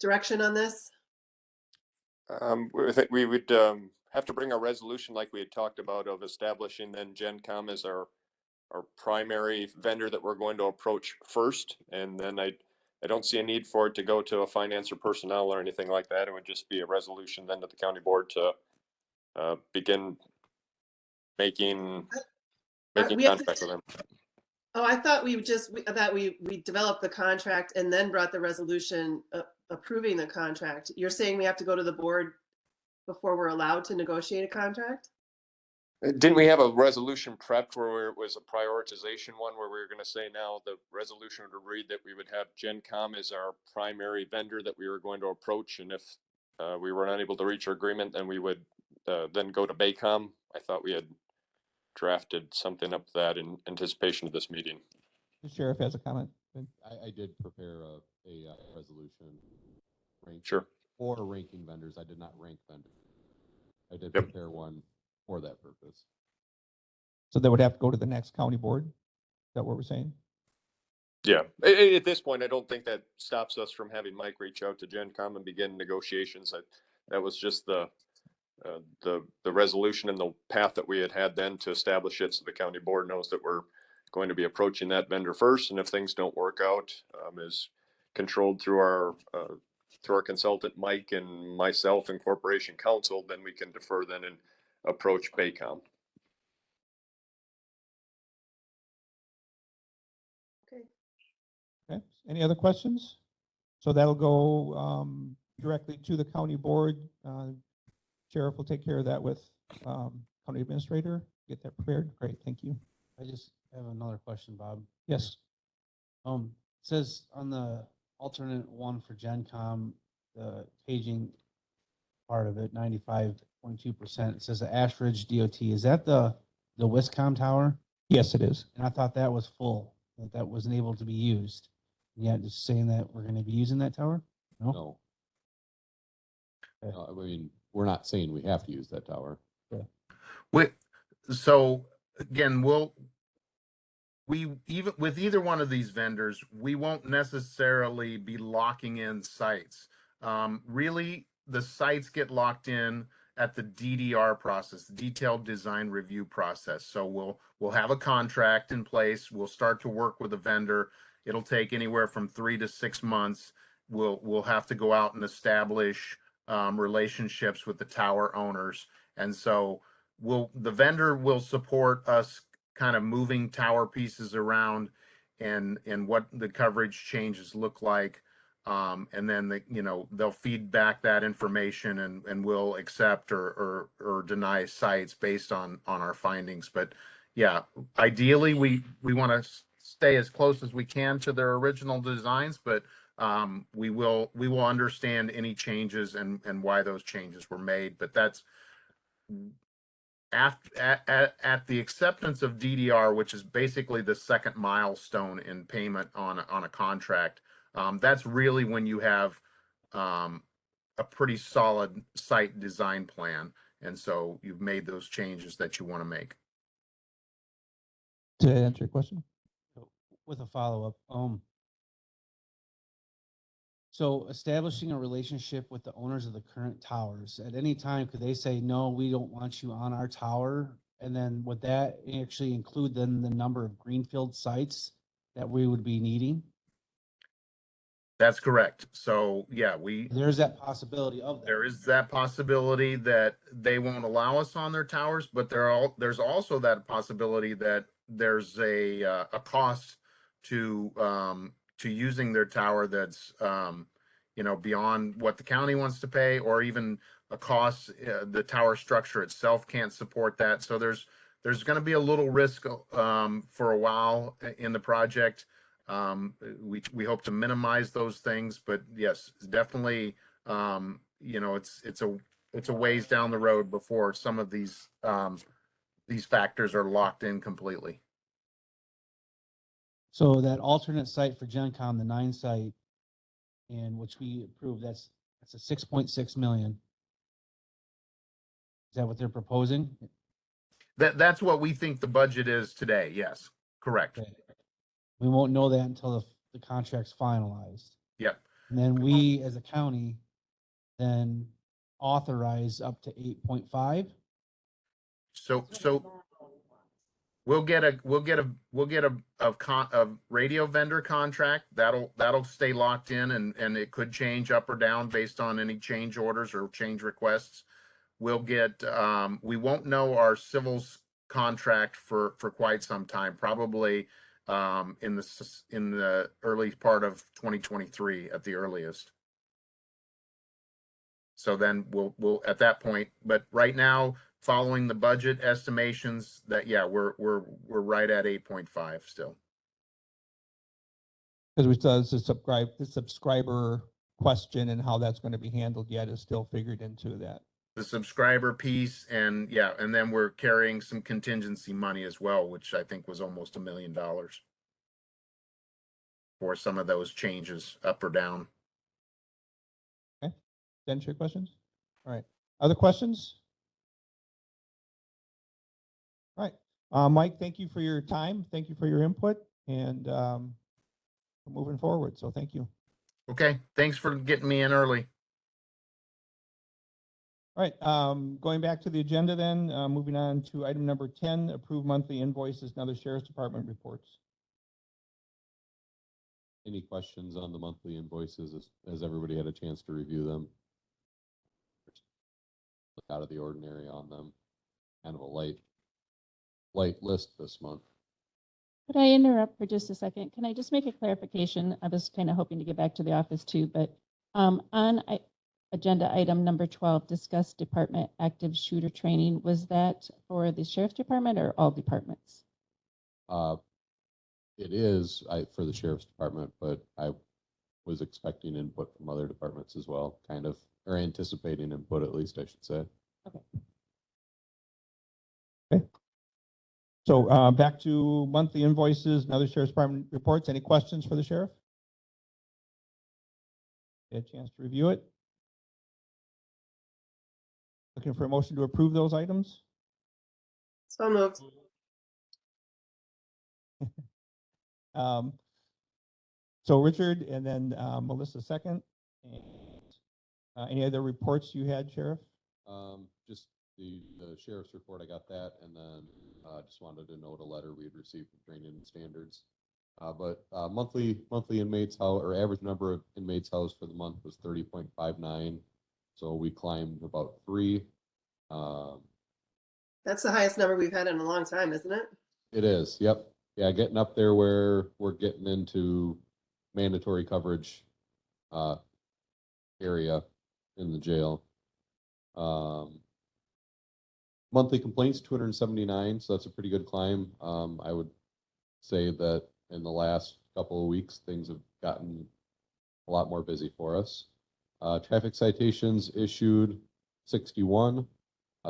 direction on this? We would have to bring a resolution like we had talked about of establishing then GenCom as our primary vendor that we're going to approach first. And then I don't see a need for it to go to a finance or personnel or anything like that. It would just be a resolution then to the county board to begin making contact with them. Oh, I thought we developed the contract and then brought the resolution approving the contract. You're saying we have to go to the board before we're allowed to negotiate a contract? Didn't we have a resolution prepped where it was a prioritization one where we were going to say now the resolution would read that we would have GenCom as our primary vendor that we were going to approach, and if we were unable to reach our agreement, then we would then go to Baycom. I thought we had drafted something up that in anticipation of this meeting. The sheriff has a comment. I did prepare a resolution. Sure. For ranking vendors. I did not rank vendors. I did Yep. prepare one for that purpose. So that would have to go to the next county board? Is that what we're saying? Yeah. At this point, I don't think that stops us from having Mike reach out to GenCom and begin negotiations. That was just the resolution and the path that we had then to establish it, so the county board knows that we're going to be approaching that vendor first, and if things don't work out, is controlled through our consultant Mike and myself and corporation counsel, then we can defer then and approach Baycom. Okay. Okay, any other questions? So that'll go directly to the county board. Sheriff will take care of that with county administrator. Get that prepared. Great, thank you. I just have another question, Bob. Yes. It says on the alternate one for GenCom, the paging part of it, 95.2%. It says the Ashridge DOT. Is that the Wiscom tower? Yes, it is. And I thought that was full, that wasn't able to be used. And yet just saying that we're going to be using that tower? No? No. Okay. No, I mean, we're not saying we have to use that tower. So again, even with either one of these vendors, we won't necessarily be locking in sites. Really, the sites get locked in at the DDR process, the detailed design review process. So we'll have a contract in place. We'll start to work with a vendor. It'll take anywhere from 3 to 6 months. We'll have to go out and establish relationships with the tower owners, and so the vendor will support us kind of moving tower pieces around and what the coverage changes look like. And then they'll feed back that information, and we'll accept or deny sites based on our findings. But yeah, ideally we want to stay as close as we can to their original designs, but we will understand any changes and why those changes were made. But that's at the acceptance of DDR, which is basically the second milestone in payment on a contract. That's really when you have a pretty solid site design plan, and so you've made those changes that you want to make. To answer your question? With a follow-up, so establishing a relationship with the owners of the current towers, at any time, could they say, no, we don't want you on our tower? And then would that actually include then the number of greenfield sites that we would be needing? That's correct. So yeah, There's that possibility of that. there is that possibility that they won't allow us on their towers, but there's also that possibility that there's a cost to using their tower that's beyond what the county wants to pay, or even a cost the tower structure itself can't support that. So there's going to be a little risk for a while in the project. We hope to minimize those things, but yes, definitely it's a ways down the road before some of these factors are locked in completely. So that alternate site for GenCom, the 9 site, and which we approved, that's a 6.6 million. Is that what they're proposing? That's what we think the budget is today. Yes, correct. Okay. We won't know that until the contract's finalized. Yep. And then we, as a county, then authorize up to 8.5. So we'll get a radio vendor contract that'll stay locked in, and it could change up or down based on any change orders or change requests. We'll get we won't know our civils contract for quite some time, probably in the early part of 2023 at the earliest. So then we'll at that point, but right now following the budget estimations that, yeah, we're right at 8.5 still. Because we still have the subscriber question and how that's going to be handled yet is still figured into that. The subscriber piece, and yeah, and then we're carrying some contingency money as well, which I think was almost $1 million for some of those changes up or down. Okay, then your questions? All right, other questions? All right, Mike, thank you for your time. Thank you for your input, and moving forward, so thank you. Okay, thanks for getting me in early. All right, going back to the agenda then, moving on to item number 10, approve monthly invoices and other Sheriff's Department reports. Any questions on the monthly invoices? Has everybody had a chance to review them? Out of the ordinary on them. Kind of a light list this month. Could I interrupt for just a second? Can I just make a clarification? I was kind of hoping to get back to the office too, but on agenda item number 12, discuss department active shooter training. Was that for the Sheriff's Department or all departments? It is for the Sheriff's Department, but I was expecting input from other departments as well, kind of, or anticipating input at least, I should say. Okay. Okay. So back to monthly invoices and other Sheriff's Department reports. Any questions for the Sheriff? Get a chance to review it. Looking for a motion to approve those items? So moved. So Richard and then Melissa second. And, any other reports you had, Sheriff? Just the sheriff's report, I got that, and then just wanted to note a letter we had received from training and standards. But monthly inmates or average number of inmates housed for the month was 30.59. So we climbed about 3. That's the highest number we've had in a long time, isn't it? It is, yep. Yeah, getting up there where we're getting into mandatory coverage area in the jail. Monthly complaints, 279, so that's a pretty good climb. I would say that in the last couple of weeks, things have gotten a lot more busy for us. Traffic citations issued 61,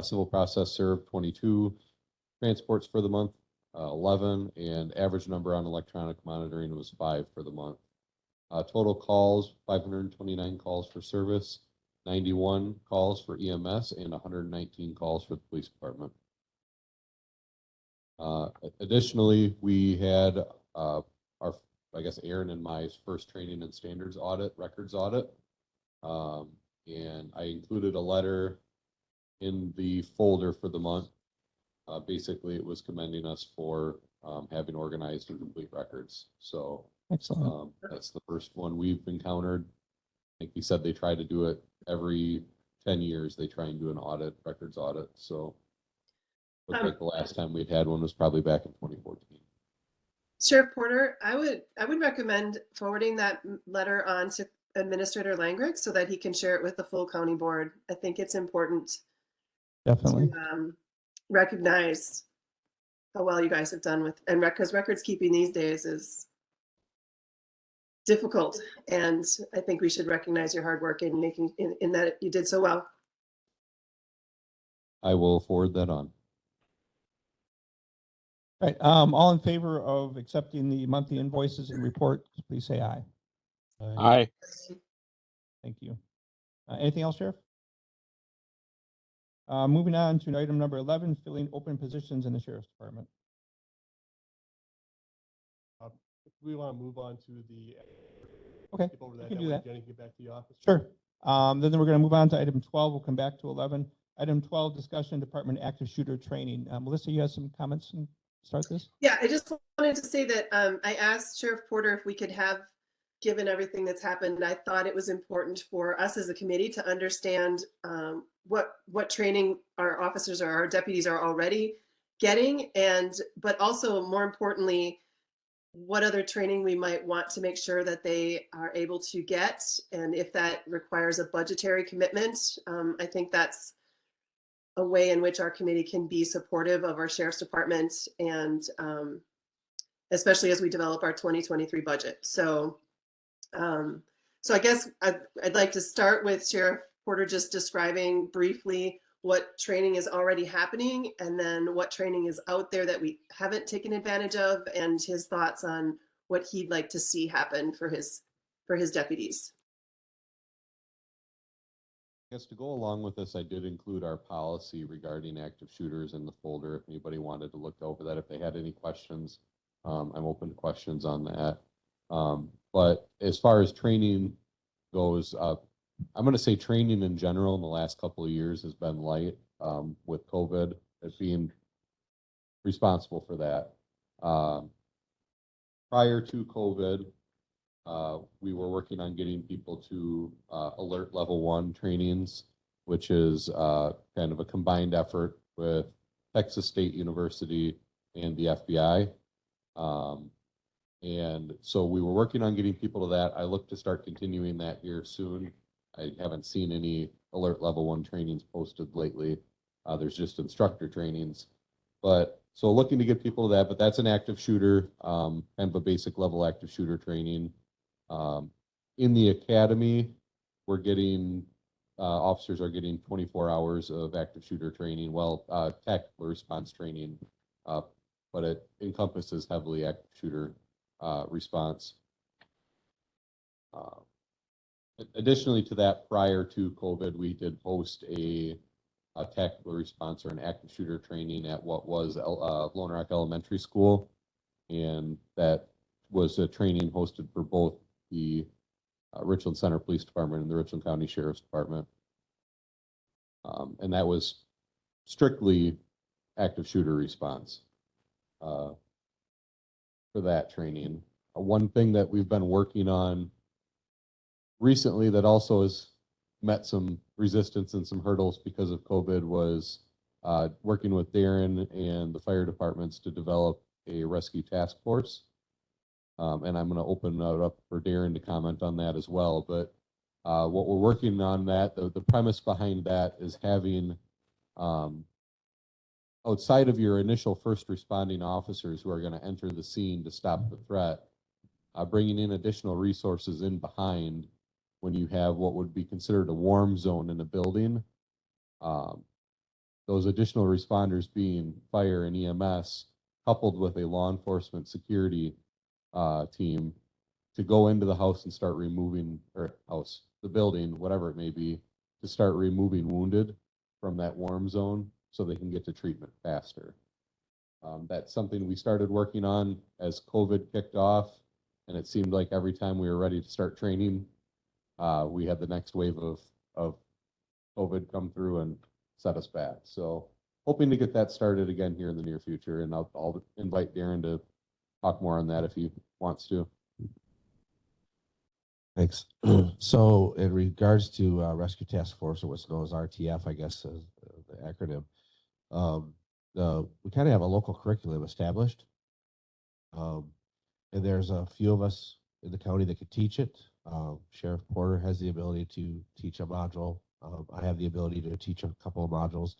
civil process served 22, transports for the month 11, and average number on electronic monitoring was 5 for the month. Total calls, 529 calls for service, 91 calls for EMS, and 119 calls for the police department. Additionally, we had I guess Aaron and my first training and standards audit, records audit. And I included a letter in the folder for the month. Basically, it was commending us for having organized and complete records. So Excellent. that's the first one we've encountered. I think he said they try to do it every 10 years. They try and do an audit, records audit. So looked like the last time we'd had one was probably back in 2014. Sheriff Porter, I would recommend forwarding that letter on to Administrator Langrick so that he can share it with the full county board. I think it's important Definitely. to recognize how well you guys have done with, and because records keeping these days is difficult, and I think we should recognize your hard work in making in that you did so well. I will forward that on. All right, all in favor of accepting the monthly invoices and report, please say aye. Aye. Thank you. Anything else, Sheriff? Moving on to item number 11, filling open positions in the Sheriff's Department. We want to move on to the. Okay, Skip over we that. can That do way that. Jenny can get back to the office. Sure. Then we're going to move on to item 12. We'll come back to 11. Item 12, discussion Department active shooter training. Melissa, you have some comments and start this? Yeah, I just wanted to say that I asked Sheriff Porter if we could have, given everything that's happened, I thought it was important for us as a committee to understand what training our officers or our deputies are already getting, but also more importantly, what other training we might want to make sure that they are able to get, and if that requires a budgetary commitment. I think that's a way in which our committee can be supportive of our sheriff's department, and especially as we develop our 2023 budget. So I guess I'd like to start with Sheriff Porter just describing briefly what training is already happening, and then what training is out there that we haven't taken advantage of, and his thoughts on what he'd like to see happen for his deputies. I guess to go along with this, I did include our policy regarding active shooters in the folder. If anybody wanted to look over that, if they had any questions, I'm open to questions on that. But as far as training goes, I'm going to say training in general in the last couple of years has been light, with COVID as being responsible for that. Prior to COVID, we were working on getting people to alert level 1 trainings, which is kind of a combined effort with Texas State University and the FBI. And so we were working on getting people to that. I look to start continuing that here soon. I haven't seen any alert level 1 trainings posted lately. There's just instructor trainings. But so looking to get people to that, but that's an active shooter, kind of a basic level active shooter training. In the academy, we're getting, officers are getting 24 hours of active shooter training, tactical response training, but it encompasses heavily active shooter response. Additionally to that, prior to COVID, we did host a tactical response or an active shooter training at what was Lone Rock Elementary School, and that was a training hosted for both the Richland Center Police Department and the Richland County Sheriff's Department. And that was strictly active shooter response for that training. One thing that we've been working on recently that also has met some resistance and some hurdles because of COVID was working with Darren and the fire departments to develop a rescue task force. And I'm going to open it up for Darren to comment on that as well. But what we're working on the premise behind that is having, outside of your initial first responding officers who are going to enter the scene to stop the threat, bringing in additional resources in behind when you have what would be considered a warm zone in a building. Those additional responders being fire and EMS, coupled with a law enforcement security team, to go into the house and start removing, the building, whatever it may be, to start removing wounded from that warm zone so they can get to treatment faster. That's something we started working on as COVID kicked off, and it seemed like every time we were ready to start training, we had the next wave of COVID come through and set us back. So hoping to get that started again here in the near future, and I'll invite Darren to talk more on that if he wants to. Thanks. So in regards to Rescue Task Force, or what's known as RTF, I guess is the acronym, we kind of have a local curriculum established. And there's a few of us in the county that could teach it. Sheriff Porter has the ability to teach a module. I have the ability to teach a couple of modules.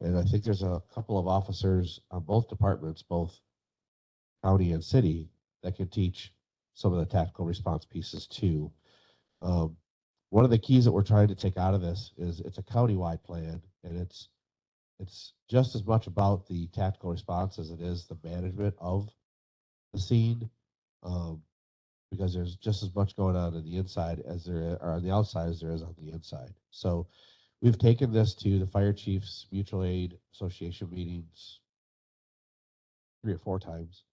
And I think there's a couple of officers on both departments, both county and city, that can teach some of the tactical response pieces too. One of the keys that we're trying to take out of this is it's a countywide plan, and it's just as much about the tactical response as it is the management of the scene, because there's just as much going on the inside as there are on the outside as there is on the inside. So we've taken this to the fire chiefs mutual aid association meetings 3 or 4 times.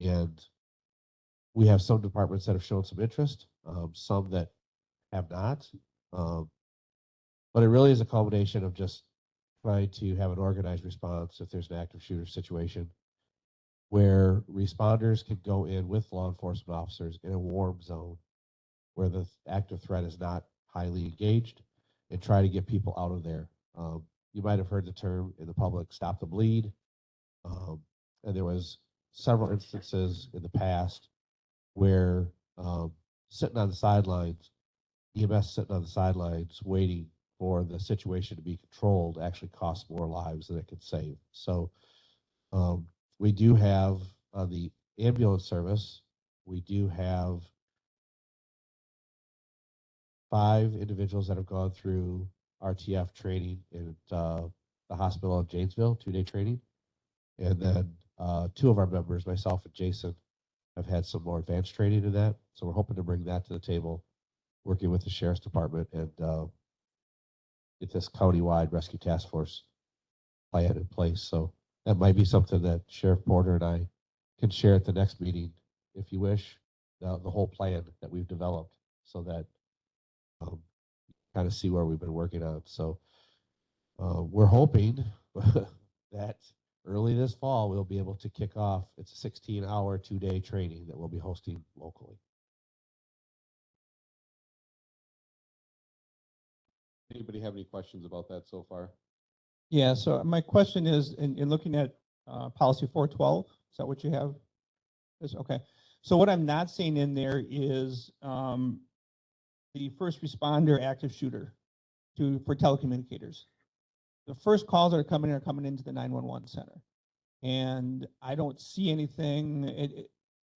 And we have some departments that have shown some interest, some that have not. But it really is a combination of just trying to have an organized response if there's an active shooter situation, where responders can go in with law enforcement officers in a warm zone where the active threat is not highly engaged, and try to get people out of there. You might have heard the term in the public, stop the bleed. And there was several instances in the past where sitting on the sidelines, EMS sitting on the sidelines waiting for the situation to be controlled actually costs more lives than it could save. So we do have the ambulance service. We do have 5 individuals that have gone through RTF training in the hospital in Janesville, 2-day training. And then 2 of our members, myself and Jason, have had some more advanced training in that. So we're hoping to bring that to the table, working with the sheriff's department and get this countywide rescue task force plan in place. So that might be something that Sheriff Porter and I can share at the next meeting, if you wish, the whole plan that we've developed so that kind of see where we've been working on. So we're hoping that early this fall, we'll be able to kick off. It's a 16-hour, 2-day training that we'll be hosting locally. Anybody have any questions about that so far? Yeah, so my question is, in looking at policy 412, is that what you have? Okay. So what I'm not seeing in there is the first responder active shooter for telecommunicators. The first calls that are coming into the 911 center. And I don't see anything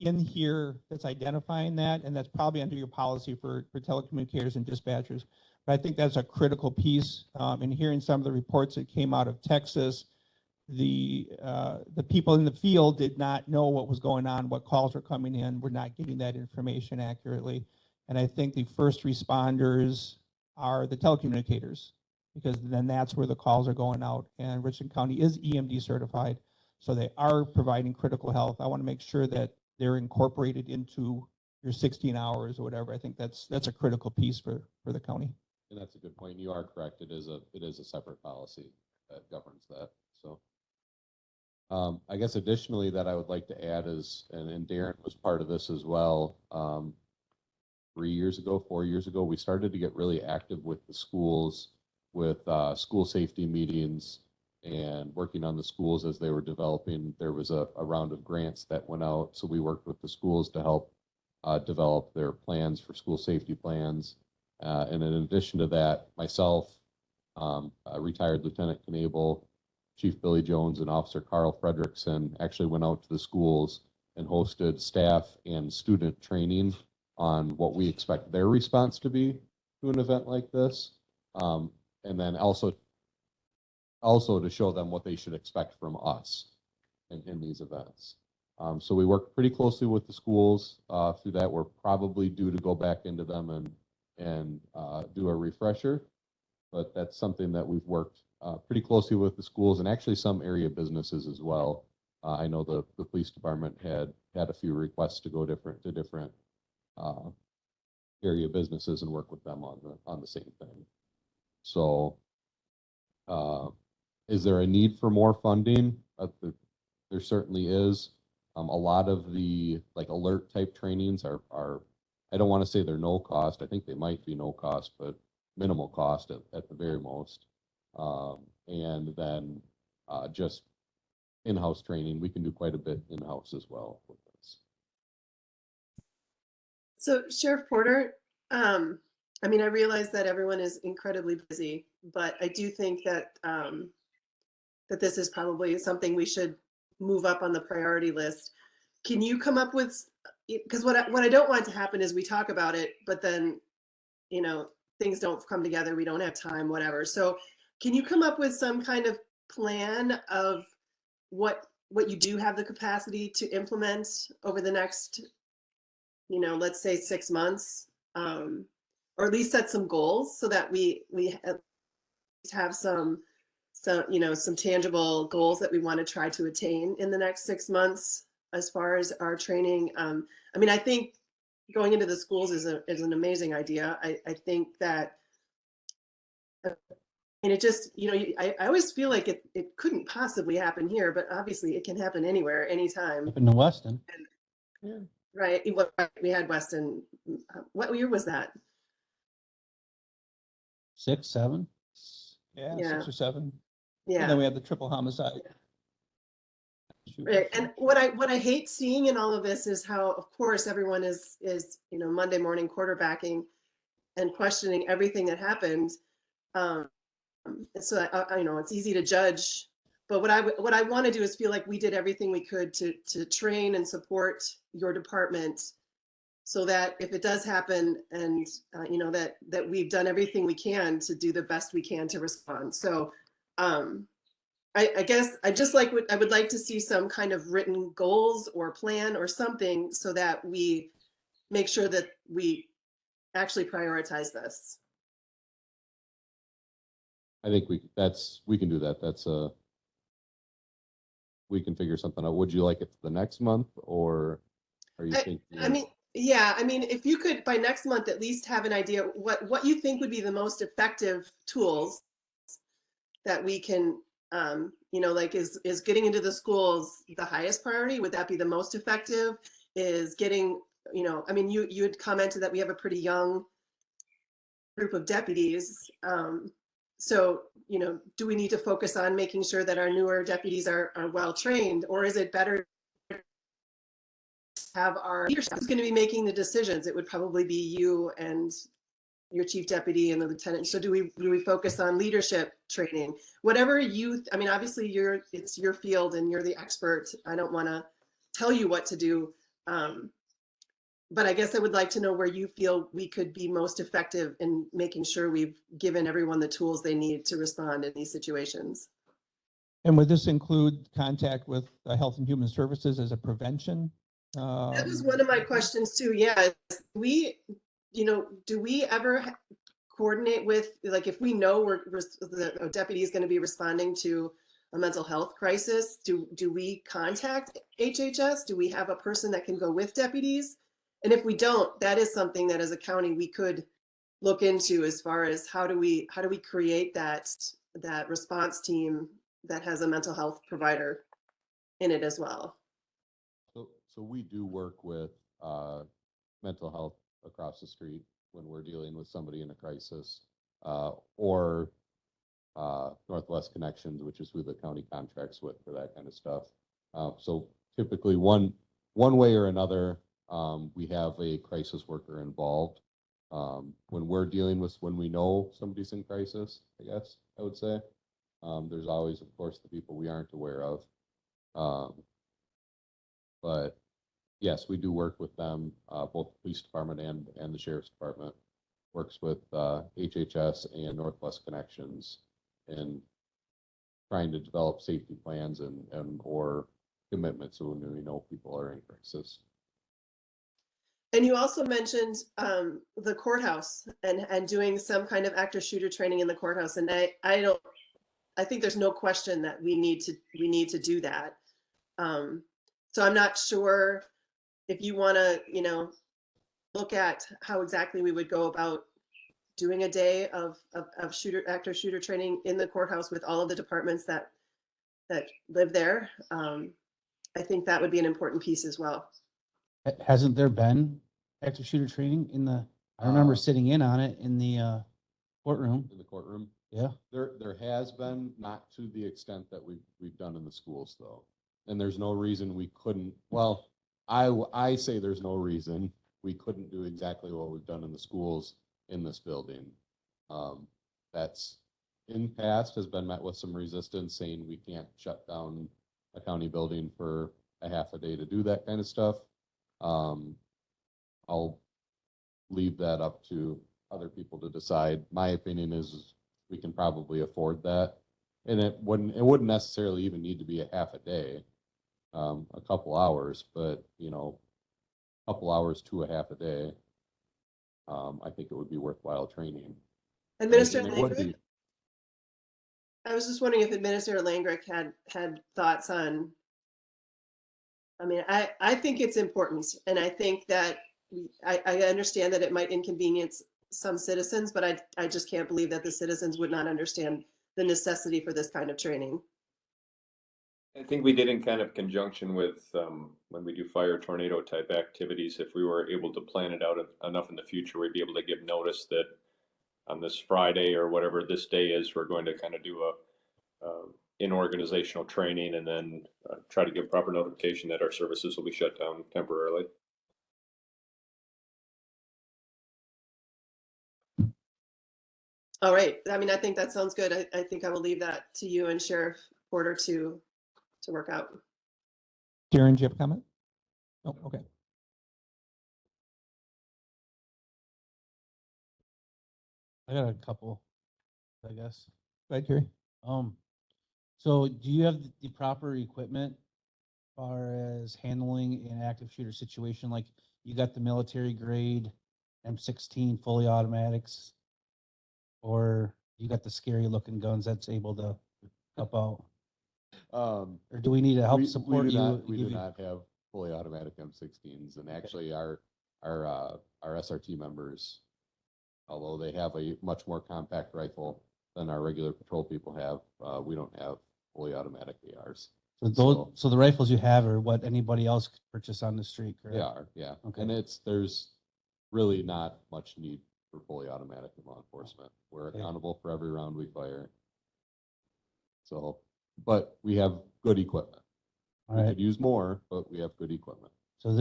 in here that's identifying that, and that's probably under your policy for telecommunicators and dispatchers. But I think that's a critical piece. In hearing some of the reports that came out of Texas, the people in the field did not know what was going on, what calls were coming in, were not getting that information accurately. And I think the first responders are the telecommunicators, because then that's where the calls are going out. And Richland County is EMD certified, so they are providing critical health. I want to make sure that they're incorporated into your 16 hours or whatever. I think that's a critical piece for the county. And that's a good point. You are correct. It is a separate policy that governs that. So I guess additionally that I would like to add is, and Darren was part of this as well. 4 years ago, we started to get really active with the schools, with school safety meetings and working on the schools as they were developing. There was a round of grants that went out. So we worked with the schools to help develop their plans for school safety plans. And in addition to that, myself, retired Lieutenant Knable, Chief Billy Jones, and Officer Carl Frederickson actually went out to the schools and hosted staff and student training on what we expect their response to be to an event like this. And then also to show them what they should expect from us in these events. So we work pretty closely with the schools through that. We're probably due to go back into them and do a refresher, but that's something that we've worked pretty closely with the schools and actually some area businesses as well. I know the police department had a few requests to go to different area businesses and work with them on the same thing. So is there a need for more funding? There certainly is. A lot of the alert type trainings are I don't want to say they're no cost. I think they might be no cost, but minimal cost at the very most. And then just in-house training, we can do quite a bit in-house as well with this. So Sheriff Porter, I mean, I realize that everyone is incredibly busy, but I do think that that this is probably something we should move up on the priority list. Can you come up with, because what I don't want to happen is we talk about it, but then, you know, things don't come together, we don't have time, whatever. So can you come up with some kind of plan of what you do have the capacity to implement over the next, you know, let's say 6 months, or at least set some goals so that we have some you know, some tangible goals that we want to try to attain in the next 6 months as far as our training. I mean, I think going into the schools is an amazing idea. I think that, and it just, you know, I always feel like it couldn't possibly happen here, but obviously it can happen anywhere, anytime. Up in the Weston. Right. We had Weston. What year was that? 6, 7. Yeah, Yeah. 6 or 7. Yeah. And then we had the triple homicide. Right. And what I hate seeing in all of this is how, of course, everyone is, you know, Monday morning quarterbacking and questioning everything that happened. Um, so I know it's easy to judge, but what I want to do is feel like we did everything we could to train and support your department, so that if it does happen, and that we've done everything we can to do the best we can to respond. So I guess I would like to see some kind of written goals or plan or something, so that we make sure that we actually prioritize this. I think we can do that. We can figure something out. Would you like it the next month, or are you thinking? I mean, yeah, I mean, if you could by next month at least have an idea what you think would be the most effective tools that we can, like, is getting into the schools the highest priority? Would that be the most effective? Is getting, I mean, you had commented that we have a pretty young group of deputies. So, do we need to focus on making sure that our newer deputies are well trained, or is it better to have our leadership who's going to be making the decisions? It would probably be you and your chief deputy and the lieutenant. So do we focus on leadership training? Whatever I mean, obviously it's your field and you're the expert. I don't want to tell you what to do. But I guess I would like to know where you feel we could be most effective in making sure we've given everyone the tools they need to respond in these situations. And would this include contact with Health and Human Services as a prevention? That was one of my questions too. Yeah, do we ever coordinate with, like, if we know the deputy is going to be responding to a mental health crisis, do we contact HHS? Do we have a person that can go with deputies? And if we don't, that is something that as a county we could look into, as far as how do we create that response team that has a mental health provider in it as well. So we do work with mental health across the street when we're dealing with somebody in a crisis, or Northwest Connections, which is who the county contracts with for that kind of stuff. So typically one way or another, we have a crisis worker involved. When we know somebody's in crisis, I guess I would say, there's always, of course, the people we aren't aware of. But yes, we do work with them. Both the police department and the sheriff's department works with HHS and Northwest Connections in trying to develop safety plans and or commitments when we know people are in crisis. And you also mentioned the courthouse and doing some kind of active shooter training in the courthouse. And I think there's no question that we need to do that. So I'm not sure if you want to, look at how exactly we would go about doing a day of active shooter training in the courthouse with all of the departments that live there. I think that would be an important piece as well. Hasn't there been active shooter training I remember sitting in on it in the courtroom. In the courtroom, Yeah. there has been, not to the extent that we've done in the schools though, and there's no reason we couldn't. Well, I say there's no reason we couldn't do exactly what we've done in the schools in this building. That's in past has been met with some resistance, saying we can't shut down a county building for a half a day to do that kind of stuff. I'll leave that up to other people to decide. My opinion is we can probably afford that, and it wouldn't necessarily even need to be a half a day, a couple hours, but a couple hours to a half a day. I think it would be worthwhile training. Administrator And it would Langrick? be. I was just wondering if Administrator Langrick had thoughts on. I mean, I think it's important, and I think that I understand that it might inconvenience some citizens, but I just can't believe that the citizens would not understand the necessity for this kind of training. I think we did in kind of conjunction with when we do fire tornado type activities. If we were able to plan it out enough in the future, we'd be able to give notice that on this Friday or whatever this day is, we're going to kind of do a in-organizational training, and then try to give proper notification that our services will be shut down temporarily. All right. I mean, I think that sounds good. I think I will leave that to you and Sheriff Porter to work out. Darren, do you have a comment? Oh, okay. I got a couple, I guess. Go ahead, Kerry. So do you have the proper equipment as far as handling an active shooter situation? Like you got the military grade M16 fully automatics, or you got the scary looking guns that's able to help out? Or do we need to help support we do you? not, we give do you- not have fully automatic M16s, and actually our SRT members, although they have a much more compact rifle than our regular patrol people have, we don't have fully automatic ARs. So the rifles you have are what anybody else could purchase on the street, correct? They are, yeah. Okay. And there's really not much need for fully automatic in law enforcement. We're Okay. accountable for every round we fire. So, but we have good equipment. All We right. could use more, but we have good equipment. You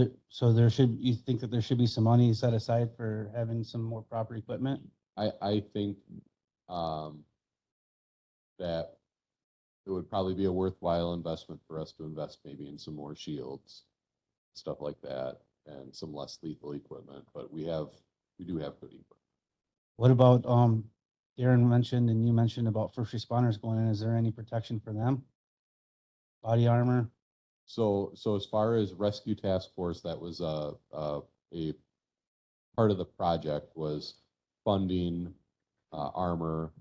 think that there should be some money set aside for having some more proper equipment? I think, that it would probably be a worthwhile investment for us to invest maybe in some more shields, stuff like that, and some less lethal equipment, but we do have good equipment. What about, Darren mentioned and you mentioned about first responders going in, is there any protection for them? Body armor? So as far as rescue task force, that was a part of the project was funding armor,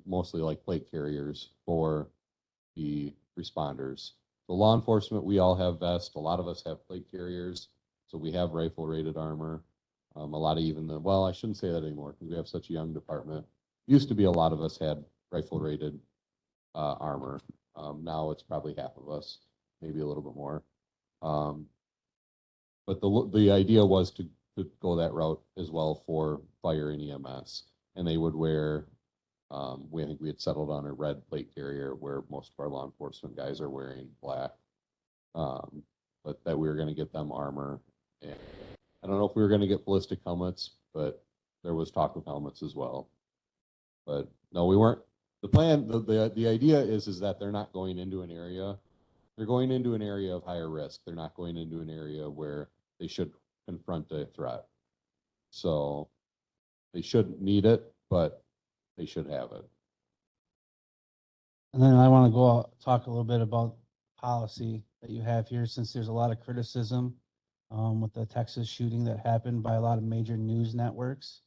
mostly like plate carriers for the responders. The law enforcement, we all have vests. A lot of us have plate carriers, so we have rifle rated armor. A lot of well, I shouldn't say that anymore because we have such a young department. Used to be a lot of us had rifle rated armor. Now it's probably half of us, maybe a little bit more. But the idea was to go that route as well for fire and EMS, and they would wear. I think we had settled on a red plate carrier where most of our law enforcement guys are wearing black. But that we were going to get them armor, and I don't know if we were going to get ballistic helmets, but there was talk of helmets as well. But no, we weren't. The plan, the idea is that they're not going into an area. They're going into an area of higher risk. They're not going into an area where they should confront a threat. So they shouldn't need it, but they should have it. And then I want to go out, talk a little bit about policy that you have here, since there's a lot of criticism with the Texas shooting that happened by a lot of major news networks.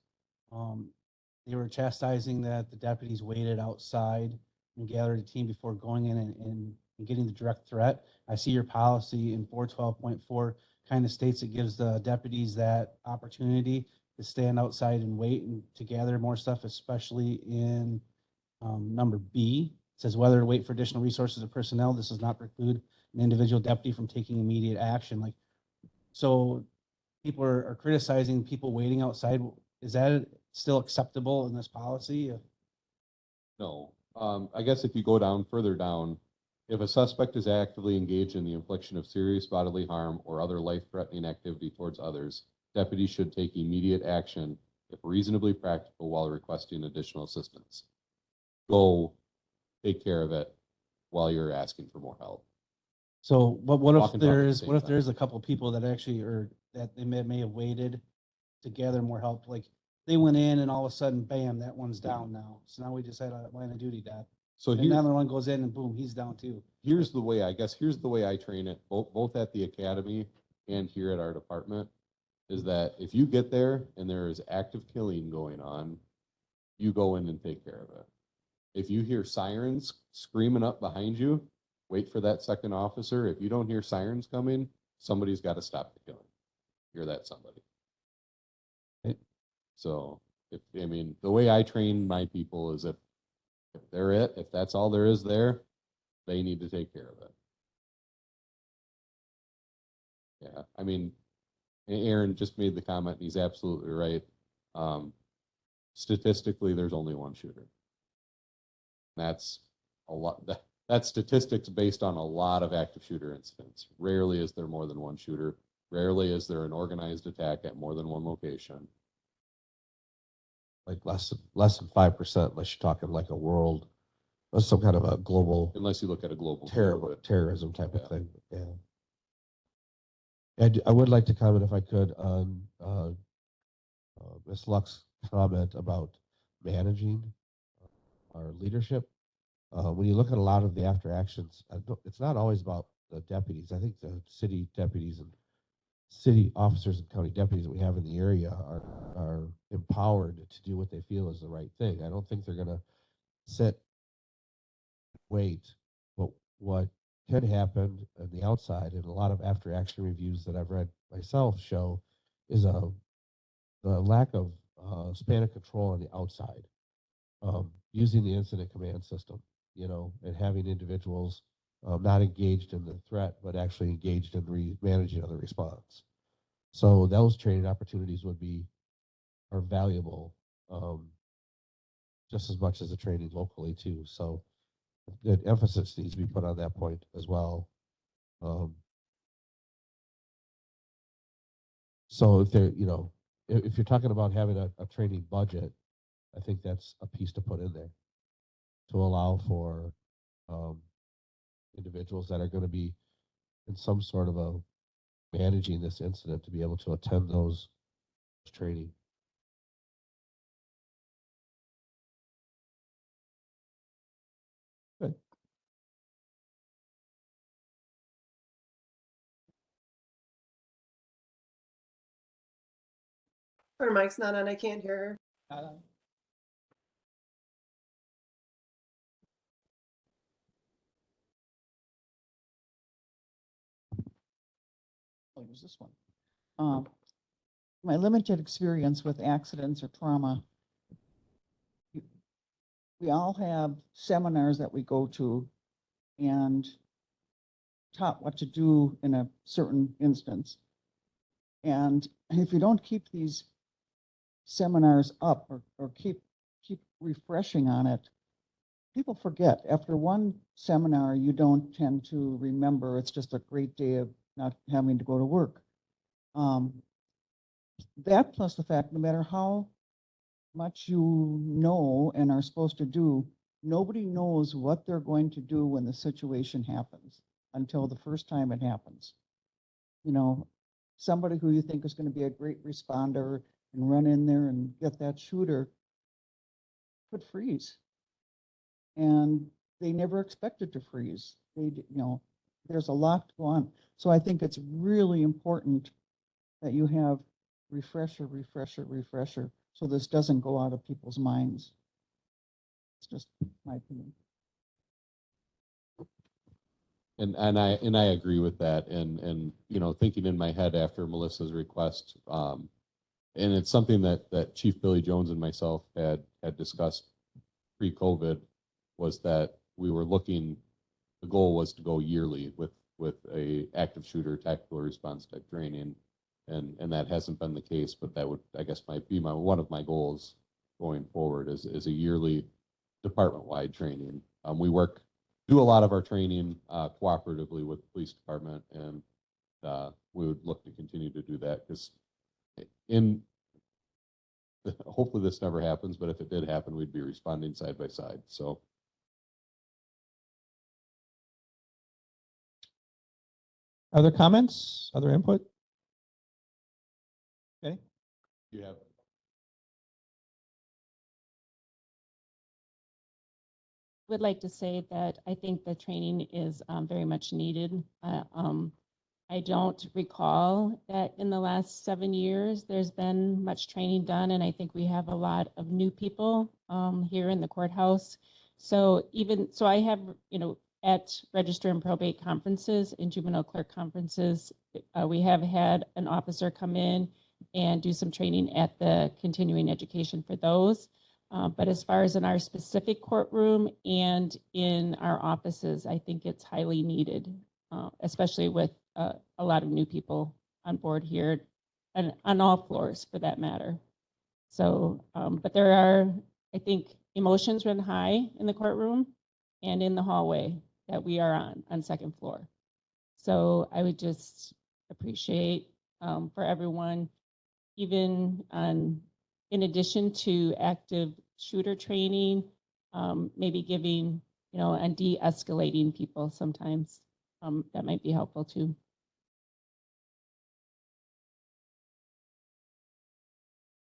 They were chastising that the deputies waited outside and gathered a team before going in and getting the direct threat. I see your policy in 412.4 kind of states it gives the deputies that opportunity to stand outside and wait and to gather more stuff, especially in number B. It says whether to wait for additional resources or personnel. This does not preclude an individual deputy from taking immediate action. Like, so people are criticizing people waiting outside. Is that still acceptable in this policy? No. I guess if you go down further down, if a suspect is actively engaged in the infliction of serious bodily harm or other life-threatening activity towards others, deputies should take immediate action if reasonably practical while requesting additional assistance. Go take care of it while you're asking for more help. So what Walk if and talk at the there's, same what if time. there's a couple people that actually are, that they may have waited to gather more help? Like they went in and all of a sudden, bam, that one's down now. So now we just had a line of duty death. So And another one goes in and boom, he's down too. here's the way I train it, both at the academy and here at our department, is that if you get there and there is active killing going on, you go in and take care of it. If you hear sirens screaming up behind you, wait for that second officer. If you don't hear sirens coming, somebody's got to stop the killing. You're that somebody. Okay. So the way I train my people is if that's all there is there, they need to take care of it. Yeah. Aaron just made the comment, and he's absolutely right. Statistically, there's only one shooter. That's a lot. That's statistics based on a lot of active shooter incidents. Rarely is there more than one shooter. Rarely is there an organized attack at more than one location. like less than 5%, unless you're talking like a world, or some kind of a global Unless you look at a global. terrorism type Yeah. of thing. Yeah. And I would like to comment, if I could, on Ms. Luck's comment about managing our leadership. When you look at a lot of the after actions, it's not always about the deputies. I think the city deputies and city officers and county deputies that we have in the area are empowered to do what they feel is the right thing. I don't think they're going to sit, wait. But what can happen on the outside, and a lot of after action reviews that I've read myself show, is the lack of span of control on the outside, using the incident command system, and having individuals not engaged in the threat, but actually engaged in managing of the response. So those training opportunities are valuable, just as much as the training locally too. So the emphasis needs to be put on that point as well. So if you're talking about having a training budget, I think that's a piece to put in there to allow for individuals that are going to be in some sort of a managing this incident to be able to attend those training. Good. Her mic's not on, I can't hear her. Oh, use this one. My limited experience with accidents or trauma, we all have seminars that we go to and taught what to do in a certain instance. And if you don't keep these seminars up or keep refreshing on it, people forget. After one seminar, you don't tend to remember. It's just a great day of not having to go to work. That plus the fact, no matter how much you know and are supposed to do, nobody knows what they're going to do when the situation happens until the first time it happens. Somebody who you think is going to be a great responder and run in there and get that shooter could freeze. And they never expected to freeze. There's a lot to go on. So I think it's really important that you have refresher, so this doesn't go out of people's minds. It's just my opinion. And I agree with that. And thinking in my head after Melissa's request, and it's something that Chief Billy Jones and myself had discussed pre-COVID, was that the goal was to go yearly with a active shooter tactical response type training. And that hasn't been the case, but that would, I guess, might be one of my goals going forward is a yearly department-wide training. We do a lot of our training cooperatively with the police department, and we would look to continue to do that because hopefully this never happens, but if it did happen, we'd be responding side by side. So. Other comments, other input? Okay. You have. Would like to say that I think the training is very much needed. I don't recall that in the last 7 years there's been much training done, and I think we have a lot of new people here in the courthouse. So I have, at register and probate conferences and juvenile clerk conferences, we have had an officer come in and do some training at the continuing education for those. But as far as in our specific courtroom and in our offices, I think it's highly needed, especially with a lot of new people on board here and on all floors for that matter. So, but there are, I think, emotions run high in the courtroom and in the hallway that we are on second floor. So I would just appreciate for everyone, even on in addition to active shooter training, maybe giving, and de-escalating people sometimes. That might be helpful too.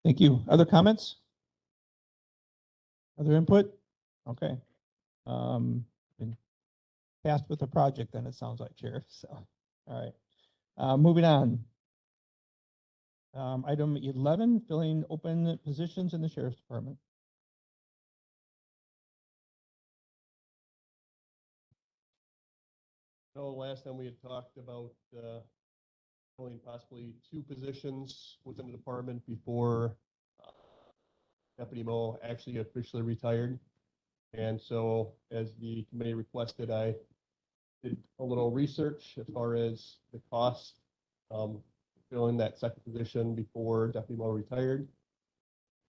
Thank you. Other comments? Other input? Okay. Been tasked with a project then, it sounds like, Sheriff. So, all right. Moving on. Item 11, filling open positions in the Sheriff's Department. So last time we had talked about filling possibly 2 positions within the department before Deputy Mo actually officially retired. And so as the committee requested, I did a little research as far as the cost filling that second position before Deputy Mo retired.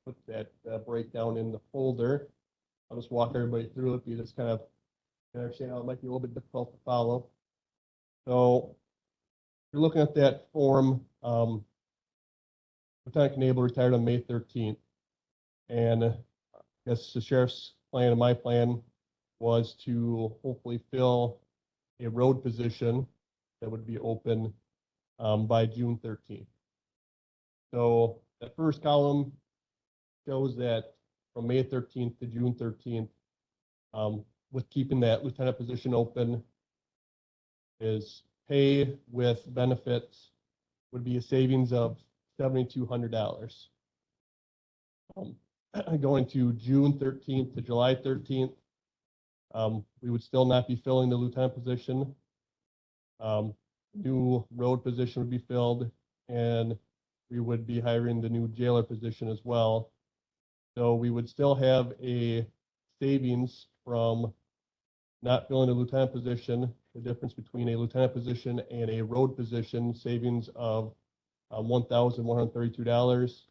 Put that breakdown in the folder. I'll just walk everybody through it. You just kind of understand how it might be a little bit difficult to follow. So you're looking at that form. Lieutenant Knable retired on May 13th. And I guess the sheriff's plan and my plan was to hopefully fill a road position that would be open by June 13th. So that first column shows that from May 13th to June 13th, with keeping that lieutenant position open, is pay with benefits would be a savings of $7,200. Going to June 13th to July 13th, we would still not be filling the lieutenant position. New road position would be filled, and we would be hiring the new jailer position as well. So we would still have a savings from not filling a lieutenant position, the difference between a lieutenant position and a road position, savings of $1,132,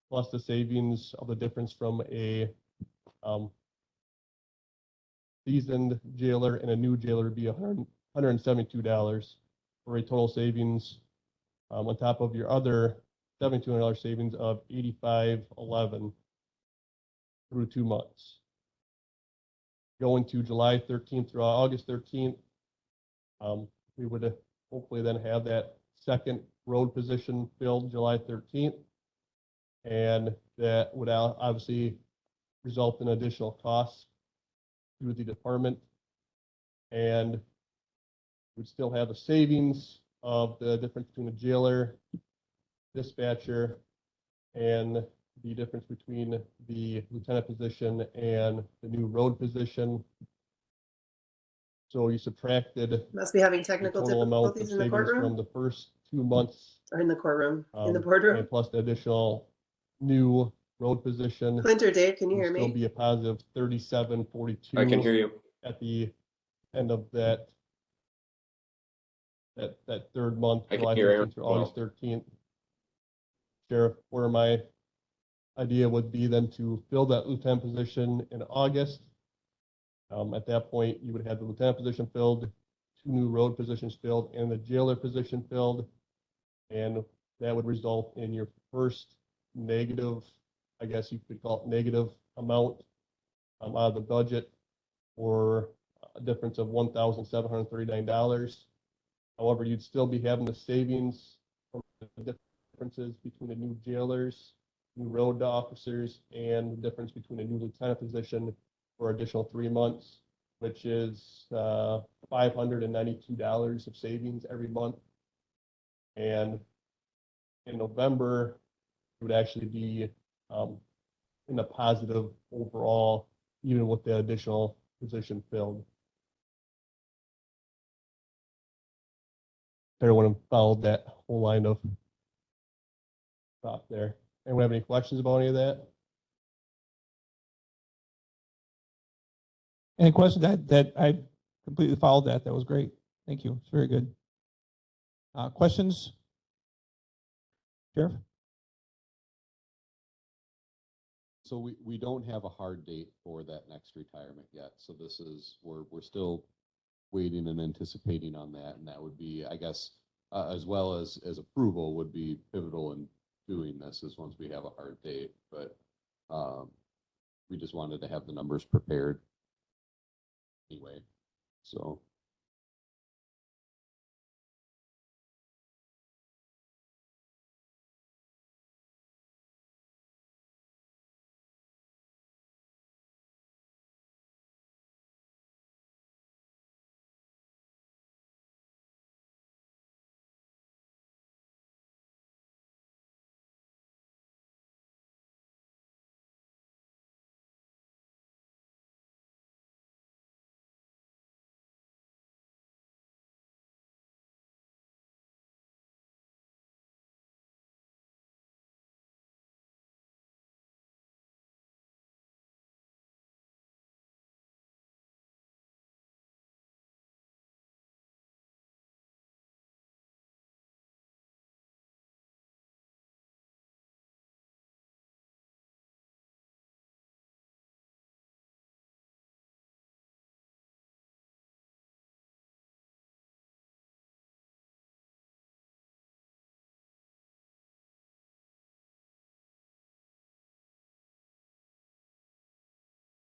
plus the savings of the difference from a seasoned jailer and a new jailer would be $172 for a total savings on top of your other $7,200 savings of $85.11 through 2 months. Going to July 13th through August 13th, we would hopefully then have that second road position filled July 13th. And that would obviously result in additional costs to the department. And we'd still have a savings of the difference between a jailer, dispatcher, and the difference between the lieutenant position and the new road position. So you subtracted Must be having the technical total amount of difficulties in the savings from courtroom the first 2 months, or in the courtroom, in the and boardroom. plus the additional new road position. Clint or Dave, can you Would hear still me? be a positive 3742. I can hear you. At the end of that third month, I can July hear Aaron 13th through well. August 13th. Sheriff, where my idea would be then to fill that lieutenant position in August. At that point, you would have the lieutenant position filled, 2 new road positions filled, and the jailer position filled. And that would result in your first negative, I guess you could call it negative amount out of the budget, or a difference of $1,739. However, you'd still be having the savings from the differences between the new jailers, new road officers, and the difference between a new lieutenant position for additional 3 months, which is $592 of savings every month. And in November, it would actually be in a positive overall, even with the additional position filled. Everyone followed that whole line of thought there. Anyone have any questions about any of that? Any questions? That I completely followed that. That was great. Thank you. It's very good. Questions? Sheriff? So we don't have a hard date for that next retirement yet. So this is, we're still waiting and anticipating on that. And that would be, I guess, as well as approval would be pivotal in doing this is once we have a hard date, but, we just wanted to have the numbers prepared anyway, so.